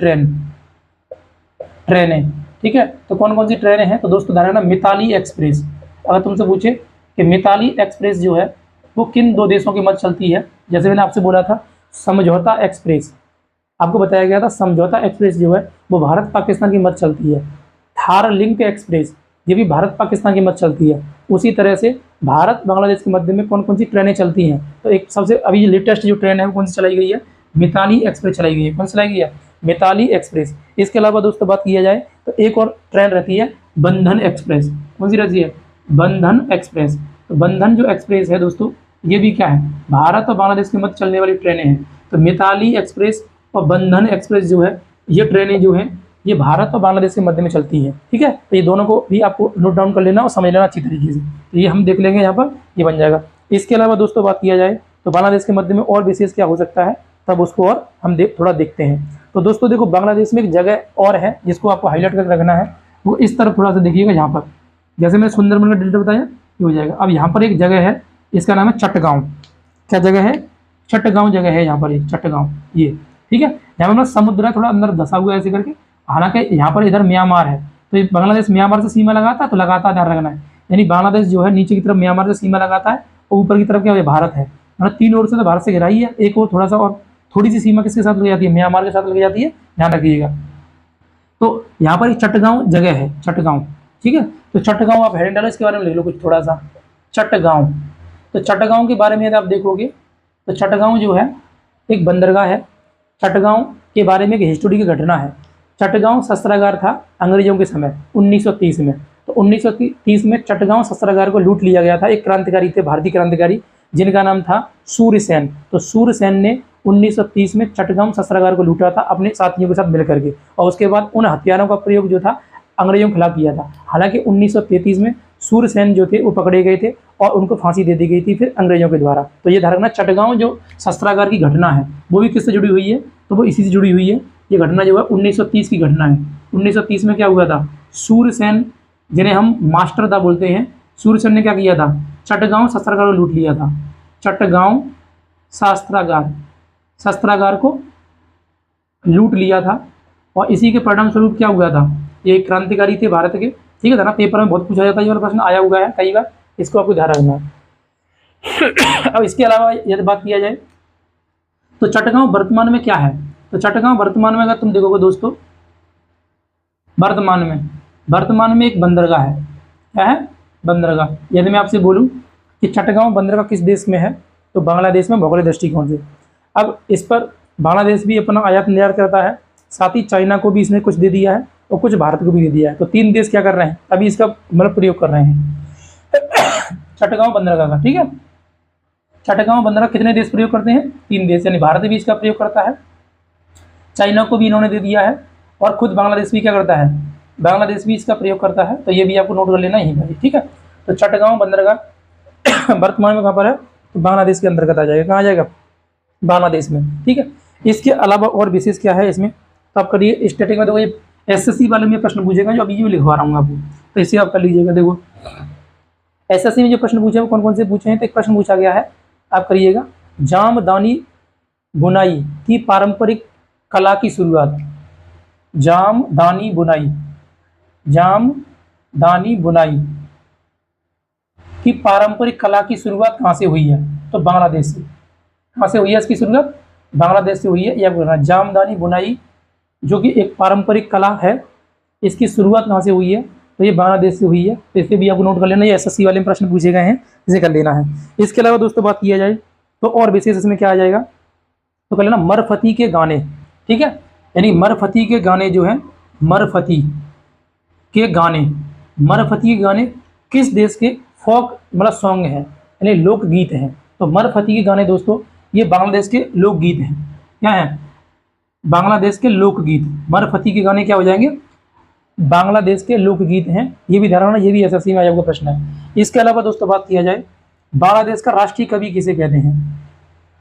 ट्रेनें। ठीक है, तो कौन कौन सी ट्रेनें हैं? तो दोस्तों ध्यान रखना, मिताली एक्सप्रेस। अगर तुमसे पूछे कि मिताली एक्सप्रेस जो है वो किन 2 देशों के मध्य चलती है, जैसे मैंने आपसे बोला था समझौता एक्सप्रेस, आपको बताया गया था समझौता एक्सप्रेस जो है वो भारत पाकिस्तान के मध्य चलती है। थार लिंक एक्सप्रेस ये भी भारत पाकिस्तान के मध्य चलती है। उसी तरह से भारत बांग्लादेश के मध्य में कौन कौन सी ट्रेनें चलती हैं? तो एक सबसे अभी लेटेस्ट जो ट्रेन है वो कौन सी चलाई गई है? मिताली एक्सप्रेस चलाई गई है। कौन सी चलाई गई है? मिताली एक्सप्रेस। इसके अलावा दोस्तों बात किया जाए तो एक और ट्रेन रहती है बंधन एक्सप्रेस। कौन सी रहती है? बंधन एक्सप्रेस। तो बंधन जो एक्सप्रेस है दोस्तों, ये भी क्या है? भारत और बांग्लादेश के मध्य चलने वाली ट्रेनें हैं। तो मिताली एक्सप्रेस और बंधन एक्सप्रेस जो है, ये ट्रेनें जो हैं ये भारत और बांग्लादेश के मध्य में चलती हैं। ठीक है, तो ये दोनों को भी आपको नोट डाउन कर लेना और समझ लेना अच्छी तरीके से। तो ये हम देख लेंगे यहाँ पर, ये बन जाएगा। इसके अलावा दोस्तों बात किया जाए तो बांग्लादेश के मध्य में और विशेष क्या हो सकता है, तब उसको और हम थोड़ा देखते हैं। तो दोस्तों देखो, बांग्लादेश में एक जगह और है जिसको आपको हाईलाइट करके रखना है, वो इस तरफ थोड़ा सा देखिएगा। यहाँ पर जैसे मैंने सुंदरबन का डेल्टा बताया, ये हो जाएगा। अब यहाँ पर एक जगह है, इसका नाम है चटगांव। क्या जगह है? चटगांव जगह है यहाँ पर, ये चटगांव, ये ठीक है। यहाँ पर समुद्र है, थोड़ा अंदर धसा हुआ है ऐसे करके। हालांकि यहाँ पर इधर म्यांमार है, तो ये बांग्लादेश म्यांमार से सीमा लगाता है, तो लगाता ध्यान रखना है। यानी बांग्लादेश जो है नीचे की तरफ म्यांमार से सीमा लगाता है और ऊपर की तरफ क्या है? भारत है। मतलब 3 ओर से तो भारत से घिराई है, एक और थोड़ा सा और थोड़ी सी सीमा किसके साथ लग जाती है? म्यांमार के साथ लग जाती है, ध्यान रखिएगा। तो यहाँ पर एक चटगांव जगह है, चटगांव। ठीक है, तो चटगांव आप हेडिंग डालो, इसके बारे में लिख लो कुछ थोड़ा सा। चटगांव, तो चटगांव के बारे में यदि आप देखोगे तो चटगांव जो है एक बंदरगाह है। चटगांव के बारे में एक हिस्टोरी की घटना है। चटगांव शस्त्रागार था अंग्रेजों के समय 1930 में। तो 1930 में चटगांव शस्त्रागार को लूट लिया गया था। एक क्रांतिकारी थे, भारतीय क्रांतिकारी, जिनका नाम था सूर्यसेन। तो सूर्यसेन ने 1930 में चटगांव शस्त्रागार को लूटा था अपने साथियों के साथ मिलकर के, और उसके बाद उन हथियारों का प्रयोग जो था अंग्रेजों के खिलाफ किया था। हालांकि 1933 में सूर्यसेन जो थे वो पकड़े गए थे और उनको फांसी दे दी गई थी फिर अंग्रेजों के द्वारा। तो ये ध्यान रखना, चटगांव जो शस्त्रागार की घटना है वो भी किससे जुड़ी हुई है? तो वो इसी से जुड़ी हुई है। ये घटना जो है 1930 की घटना है। 1930 में क्या हुआ था? सूर्यसेन, जिन्हें हम मास्टर दा बोलते हैं, सूर्यसेन ने क्या किया था? चटगांव शस्त्रागार को लूट लिया था। चटगांव शस्त्रागार को लूट लिया था और इसी के परिणाम स्वरूप क्या हुआ था? ये क्रांतिकारी थे भारत के। ठीक है ना, पेपर में बहुत पूछा जाता है, ये वाला प्रश्न आया हुआ है कई बार, इसको आपको ध्यान रखना है। अब इसके अलावा यदि बात किया जाए तो चटगांव वर्तमान में क्या है? तो चटगांव वर्तमान में अगर तुम देखोगे दोस्तों, वर्तमान में एक बंदरगाह है। क्या है? बंदरगाह। यदि मैं आपसे बोलूं कि चटगांव बंदरगाह किस देश में है, तो बांग्लादेश में, भौगोलिक दृष्टिकोण से। अब इस पर बांग्लादेश भी अपना आयात निर्यात करता है, साथ ही चाइना को भी इसने कुछ दे दिया है और कुछ भारत को भी दे दिया है। तो 3 देश क्या कर रहे हैं अभी इसका मतलब प्रयोग कर रहे हैं चटगांव बंदरगाह का। ठीक है, चटगांव बंदरगाह कितने देश प्रयोग करते हैं? 3 देश, यानी भारत भी इसका प्रयोग करता है, चाइना को भी इन्होंने दे दिया है, और खुद बांग्लादेश भी क्या करता है? बांग्लादेश भी इसका प्रयोग करता है। तो ये भी आपको नोट कर लेना ही भाई, ठीक है। तो चटगांव बंदरगाह वर्तमान में कहाँ पर है? तो बांग्लादेश के अंतर्गत आ जाएगा। कहाँ आ जाएगा? बांग्लादेश में, ठीक है। इसके अलावा और विशेष क्या है इसमें? तो आप करिए स्टैटिक में। देखो ये एसएससी वाले में प्रश्न पूछेगा, जो अभी ये लिखवा रहा हूँ आपको, तो इसे आप कर लीजिएगा। देखो एसएससी में जो प्रश्न पूछे वो कौन कौन से पूछे हैं? तो एक प्रश्न पूछा गया है, आप करिएगा, जामदानी बुनाई की पारंपरिक कला की शुरुआत। जामदानी बुनाई, जामदानी बुनाई की पारंपरिक कला की शुरुआत कहाँ से हुई है? तो बांग्लादेश से। कहाँ से हुई है इसकी शुरुआत? बांग्लादेश से हुई है। यह बोलना, जामदानी बुनाई जो कि एक पारंपरिक कला है, इसकी शुरुआत कहाँ से हुई है? तो ये बांग्लादेश से हुई है। तो इसे भी आपको नोट कर लेना, ये एसएससी वाले में प्रश्न पूछे गए हैं, इसे कर लेना है। इसके अलावा दोस्तों बात किया जाए तो और विशेष इसमें क्या आ जाएगा? तो कर लेना मरफती के गाने, ठीक है। यानी मरफती के गाने जो है, मरफती के गाने, मरफती के गाने किस देश के फोक मतलब सॉन्ग हैं, यानी लोकगीत हैं। तो मरफती के गाने दोस्तों ये बांग्लादेश के लोकगीत हैं। क्या है? बांग्लादेश के लोकगीत। मरफती के गाने क्या हो जाएंगे? बांग्लादेश के लोकगीत हैं। ये भी ध्यान रखना, ये भी एसएससी में आयोग का प्रश्न है। इसके अलावा दोस्तों बात किया जाए, बांग्लादेश का राष्ट्रीय कवि किसे कहते हैं?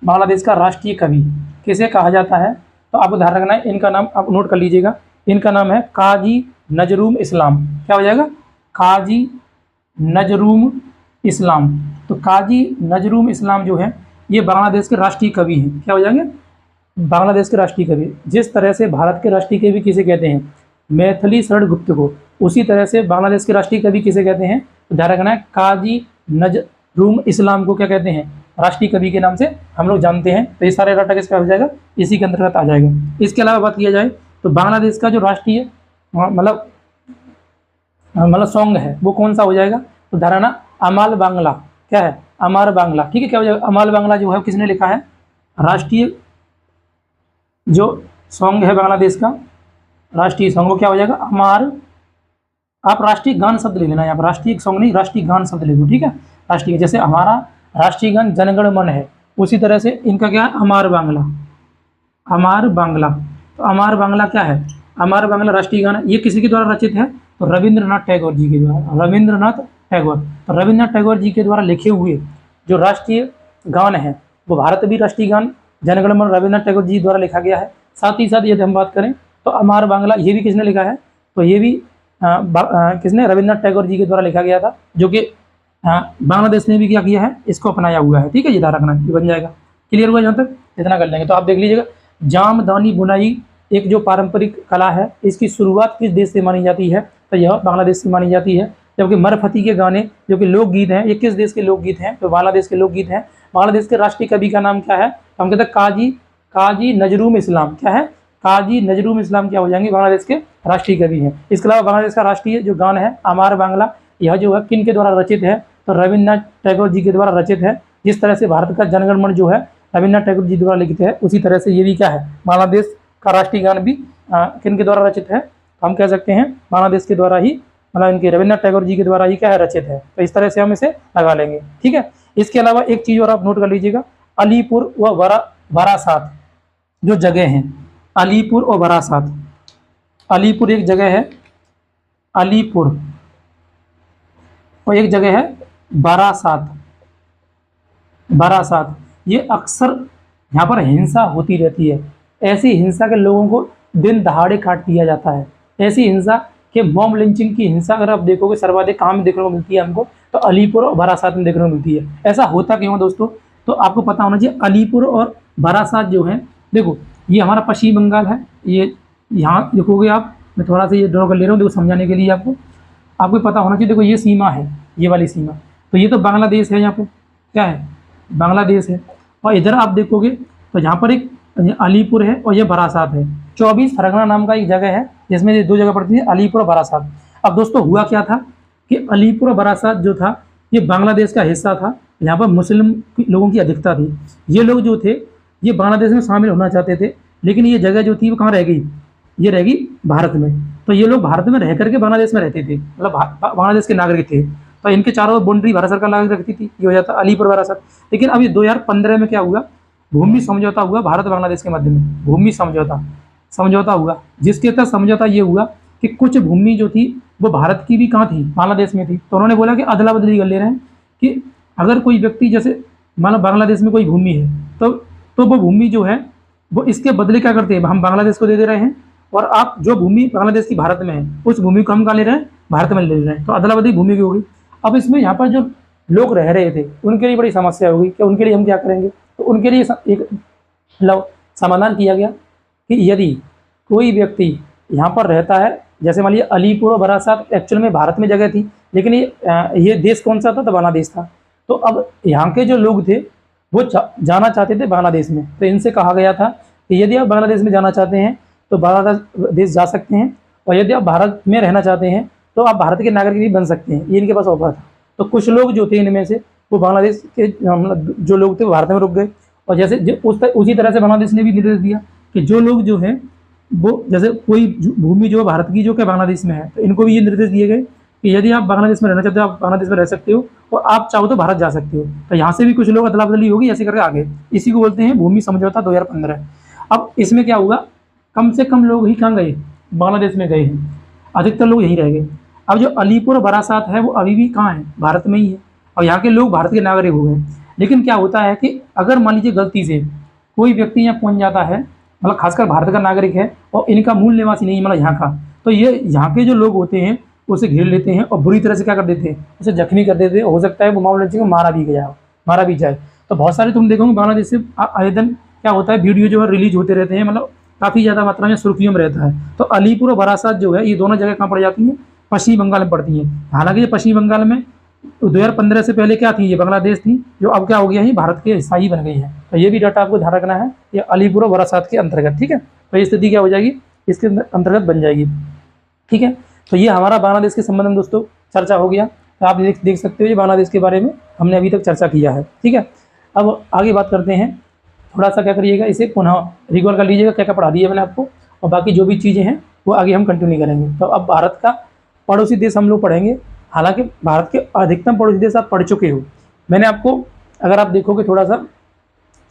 बांग्लादेश का राष्ट्रीय कवि किसे कहा जाता है? तो आपको ध्यान रखना है, इनका नाम आप नोट कर लीजिएगा। इनका नाम है काजी नजरूम इस्लाम। क्या हो जाएगा? काजी नजरूम इस्लाम। तो काजी नजरूम इस्लाम जो है ये बांग्लादेश के राष्ट्रीय कवि हैं। क्या हो जाएंगे? बांग्लादेश के राष्ट्रीय कवि। जिस तरह से भारत के राष्ट्रीय कवि किसे कहते हैं? मैथिली शरण गुप्त को, उसी तरह से बांग्लादेश के राष्ट्रीय कवि किसे कहते हैं? तो ध्यान रखना है, काजी नजरूम इस्लाम को क्या कहते हैं? राष्ट्रीय कवि के नाम से हम लोग जानते हैं। तो ये सारे डाटा किसका हो जाएगा? इसी के अंतर्गत आ जाएगा। इसके अलावा बात किया जाए तो बांग्लादेश का जो राष्ट्रीय मतलब सॉन्ग है वो कौन सा हो जाएगा? तो ध्यान रखना, अमाल बांग्ला। क्या है? अमार बांग्ला, ठीक है। क्या हो जाएगा? अमाल बांग्ला जो है किसने लिखा है? राष्ट्रीय जो सॉन्ग है बांग्लादेश का, राष्ट्रीय सॉन्ग वो क्या हो जाएगा? अमार। आप राष्ट्रीय गान शब्द ले लेना, यहाँ पर राष्ट्रीय सॉन्ग नहीं, राष्ट्रीय गान शब्द ले लो, ठीक है। राष्ट्रीय, जैसे हमारा राष्ट्रीय गान जनगण मन है, उसी तरह से इनका क्या है? अमार बांग्ला। अमार बांग्ला। तो अमार बांग्ला क्या है? अमार बांग्ला राष्ट्रीय गान। ये किसी के द्वारा रचित है? तो रविंद्रनाथ टैगोर जी के द्वारा। रविंद्रनाथ टैगोर। तो रविंद्रनाथ टैगोर जी के द्वारा लिखे हुए जो राष्ट्रीय गान है वो भारत भी राष्ट्रीय गान जनगण मन रविंद्रनाथ टैगोर जी द्वारा लिखा गया है। साथ ही साथ यदि हम बात करें तो अमार बांग्ला ये भी किसने लिखा है? तो ये भी किसने? रविंद्रनाथ टैगोर जी के द्वारा लिखा गया था, जो कि बांग्लादेश ने भी क्या किया है? इसको अपनाया हुआ है, ठीक है। ये ध्यान रखना, ये बन जाएगा। क्लियर हुआ जहाँ तक? इतना कर लेंगे। तो आप देख लीजिएगा, जामदानी बुनाई एक जो पारंपरिक कला है, इसकी शुरुआत किस देश से मानी जाती है? तो यह बांग्लादेश से मानी जाती है। जबकि मरफती के गाने जो कि लोकगीत हैं, ये किस देश के लोकगीत हैं? तो बांग्लादेश के लोकगीत हैं। बांग्लादेश के राष्ट्रीय कवि का नाम क्या है? तो हम कहते हैं काजी नजरूम इस्लाम। क्या है? काजी नजरूम इस्लाम क्या हो जाएंगे? बांग्लादेश के राष्ट्रीय कवि हैं। इसके अलावा बांग्लादेश का राष्ट्रीय जो गान है अमार बांग्ला, यह जो है किन के द्वारा रचित है? तो रविंद्रनाथ टैगोर जी के द्वारा रचित है। जिस तरह से भारत का जनगण मन जो है रविंद्रनाथ टैगोर जी द्वारा लिखित है, उसी तरह से ये भी क्या है? बांग्लादेश का राष्ट्रीय गान भी किन के द्वारा रचित है? हम कह सकते हैं बांग्लादेश के द्वारा ही, मतलब इनके रविंद्रनाथ टैगोर जी के द्वारा ही क्या है? रचित है। तो इस तरह से हम इसे लगा लेंगे, ठीक है। इसके अलावा एक चीज़ और आप नोट कर लीजिएगा, अलीपुर व वारासात जो जगह हैं, अलीपुर और वारासात। अलीपुर एक जगह है, अलीपुर, और एक जगह है बारासात। बारासात ये अक्सर यहाँ पर हिंसा होती रहती है। ऐसी हिंसा के लोगों को दिन दहाड़े काट दिया जाता है। ऐसी हिंसा के मॉब लिंचिंग की हिंसा अगर आप देखोगे सर्वाधिक कहाँ में देखने को मिलती है हमको? तो अलीपुर और बारासात में देखने को मिलती है। ऐसा होता क्यों दोस्तों? तो आपको पता होना चाहिए, अलीपुर और बारासात जो है, देखो ये हमारा पश्चिम बंगाल है। ये यहाँ देखोगे आप, मैं थोड़ा सा ये ड्रॉ कर ले रहा हूँ देखो समझाने के लिए आपको पता होना चाहिए। देखो ये सीमा है, ये वाली सीमा, तो ये तो बांग्लादेश है। यहाँ पर क्या है? बांग्लादेश है। और इधर आप देखोगे तो यहाँ पर एक अलीपुर है और ये बारासात है। 24 परगना नाम का एक जगह है जिसमें ये दो जगह पड़ती है, अलीपुर और बारासात। अब दोस्तों हुआ क्या था कि अलीपुर और बारासात जो था ये बांग्लादेश का हिस्सा था। यहाँ पर मुस्लिम लोगों की अधिकता थी। ये लोग जो थे ये बांग्लादेश में शामिल होना चाहते थे, लेकिन ये जगह जो थी वो कहाँ रह गई? ये रह गई भारत में। तो ये लोग भारत में रह करके बांग्लादेश में रहते थे, मतलब बांग्लादेश के नागरिक थे। तो इनके चारों बाउंड्री भारत सरकार लगा के रखती थी, ये हो जाता अलीपुर वारासत। लेकिन अभी 2015 में क्या हुआ, भूमि समझौता हुआ भारत बांग्लादेश के मध्य में, भूमि समझौता हुआ, जिसके तहत समझौता ये हुआ कि कुछ भूमि जो थी वो भारत की भी कहाँ थी, बांग्लादेश में थी। तो उन्होंने बोला कि अदला बदली कर ले रहे हैं कि अगर कोई व्यक्ति जैसे मान लो बांग्लादेश में कोई भूमि है तो वो भूमि जो है वो इसके बदले क्या करते हैं, हम बांग्लादेश को दे दे रहे हैं, और आप जो भूमि बांग्लादेश की भारत में है उस भूमि को हम कहाँ ले रहे हैं, भारत में ले रहे हैं। तो अदला बदली भूमि की होगी। अब इसमें यहाँ पर जो लोग रह रहे थे उनके लिए बड़ी समस्या होगी कि उनके लिए हम क्या करेंगे। तो उनके लिए एक समाधान किया गया कि यदि कोई व्यक्ति यहाँ पर रहता है, जैसे मान लीजिए अलीपुर और बरासात एक्चुअल में भारत में जगह थी, लेकिन ये देश कौन सा था, तो बांग्लादेश था। तो अब यहाँ के जो लोग थे वो जाना चाहते थे बांग्लादेश में। तो इनसे कहा गया था कि यदि आप बांग्लादेश में जाना चाहते हैं तो बांग्लादेश जा सकते हैं, और यदि आप भारत में रहना चाहते हैं तो आप भारत के नागरिक भी बन सकते हैं, ये इनके पास ऑफर था। तो कुछ लोग जो थे इनमें से वो बांग्लादेश के जो लोग थे वो भारत में रुक गए, और जैसे उसी तरह से बांग्लादेश ने भी निर्देश दिया कि जो लोग जो है वो जैसे कोई भूमि जो भारत की जो कि बांग्लादेश में है, तो इनको भी ये निर्देश दिए गए कि यदि आप बांग्लादेश में रहना चाहते हो आप बांग्लादेश में रह सकते हो, और आप चाहो तो भारत जा सकते हो। तो यहाँ से भी कुछ लोग अदला बदली होगी, ऐसे करके आगे। इसी को बोलते हैं भूमि समझौता 2015। अब इसमें क्या हुआ, कम से कम लोग ही कहाँ गए, बांग्लादेश में गए हैं, अधिकतर लोग यहीं रह गए। अब जो अलीपुर और बरासात है वो अभी भी कहाँ है, भारत में ही है, और यहाँ के लोग भारत के नागरिक हो गए। लेकिन क्या होता है कि अगर मान लीजिए गलती से कोई व्यक्ति यहाँ पहुँच जाता है, मतलब खासकर भारत का नागरिक है और इनका मूल निवासी नहीं मतलब यहाँ का, तो ये यहाँ के जो लोग होते हैं उसे घेर लेते हैं और बुरी तरह से क्या कर देते हैं, उसे जख्मी कर देते हैं। हो सकता है वो मामले को मारा भी जाए। तो बहुत सारे तुम देखोगे बांग्लादेश से आए दिन क्या होता है, वीडियो जो है रिलीज होते रहते हैं, मतलब काफ़ी ज़्यादा मात्रा में सुर्खियों में रहता है। तो अलीपुर और बरासात जो है ये दोनों जगह कहाँ पड़ जाती हैं, पश्चिमी बंगाल में पड़ती हैं। हालांकि ये पश्चिमी बंगाल में 2015 से पहले क्या थी, ये बांग्लादेश थी, जो अब क्या हो गया है, भारत के हिस्सा ही बन गई है। तो ये भी डाटा आपको ध्यान रखना है, ये अलीपुर और बरासात के अंतर्गत, ठीक है। तो ये स्थिति क्या हो जाएगी, इसके अंतर्गत बन जाएगी, ठीक है। तो ये हमारा बांग्लादेश के संबंध में दोस्तों चर्चा हो गया। तो आप देख सकते हो ये बांग्लादेश के बारे में हमने अभी तक चर्चा किया है, ठीक है। अब आगे बात करते हैं, थोड़ा सा क्या करिएगा, इसे पुनः रिकॉल कर लीजिएगा क्या क्या पढ़ा दिया मैंने आपको, और बाकी जो भी चीज़ें हैं वो आगे हम कंटिन्यू करेंगे। तो अब भारत का पड़ोसी देश हम लोग पढ़ेंगे। हालांकि भारत के अधिकतम पड़ोसी देश आप पढ़ चुके हो। मैंने आपको, अगर आप देखोगे थोड़ा सा,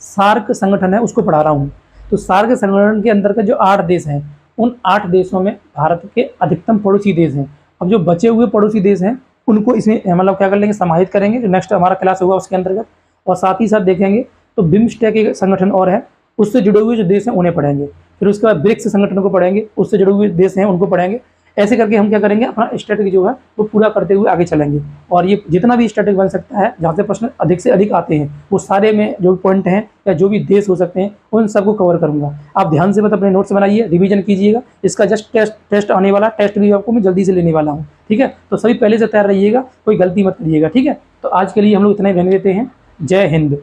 सार्क संगठन है उसको पढ़ा रहा हूँ। तो सार्क संगठन के अंतर्गत जो 8 देश हैं, उन 8 देशों में भारत के अधिकतम पड़ोसी देश हैं। अब जो बचे हुए पड़ोसी देश हैं उनको इसमें मतलब क्या कर लेंगे, समाहित करेंगे, जो नेक्स्ट हमारा क्लास होगा उसके अंतर्गत। और साथ ही साथ देखेंगे तो बिम्स्टेक एक संगठन और है, उससे जुड़े हुए जो देश हैं उन्हें पढ़ेंगे। फिर उसके बाद ब्रिक्स संगठन को पढ़ेंगे, उससे जुड़े हुए देश हैं उनको पढ़ेंगे। ऐसे करके हम क्या करेंगे, अपना स्ट्रेटेजी जो है वो पूरा करते हुए आगे चलेंगे। और ये जितना भी स्ट्रेटेजी बन सकता है, जहाँ से प्रश्न अधिक से अधिक आते हैं, वो सारे में जो पॉइंट हैं या जो भी देश हो सकते हैं उन सबको कवर करूँगा। आप ध्यान से अपने नोट्स बनाइए, रिवीजन कीजिएगा। इसका जस्ट टेस्ट आने वाला, टेस्ट भी आपको मैं जल्दी से लेने वाला हूँ, ठीक है। तो सभी पहले से तैयार रहिएगा, कोई गलती मत करिएगा, ठीक है। तो आज के लिए हम लोग इतना ही रहने देते हैं। जय हिंद।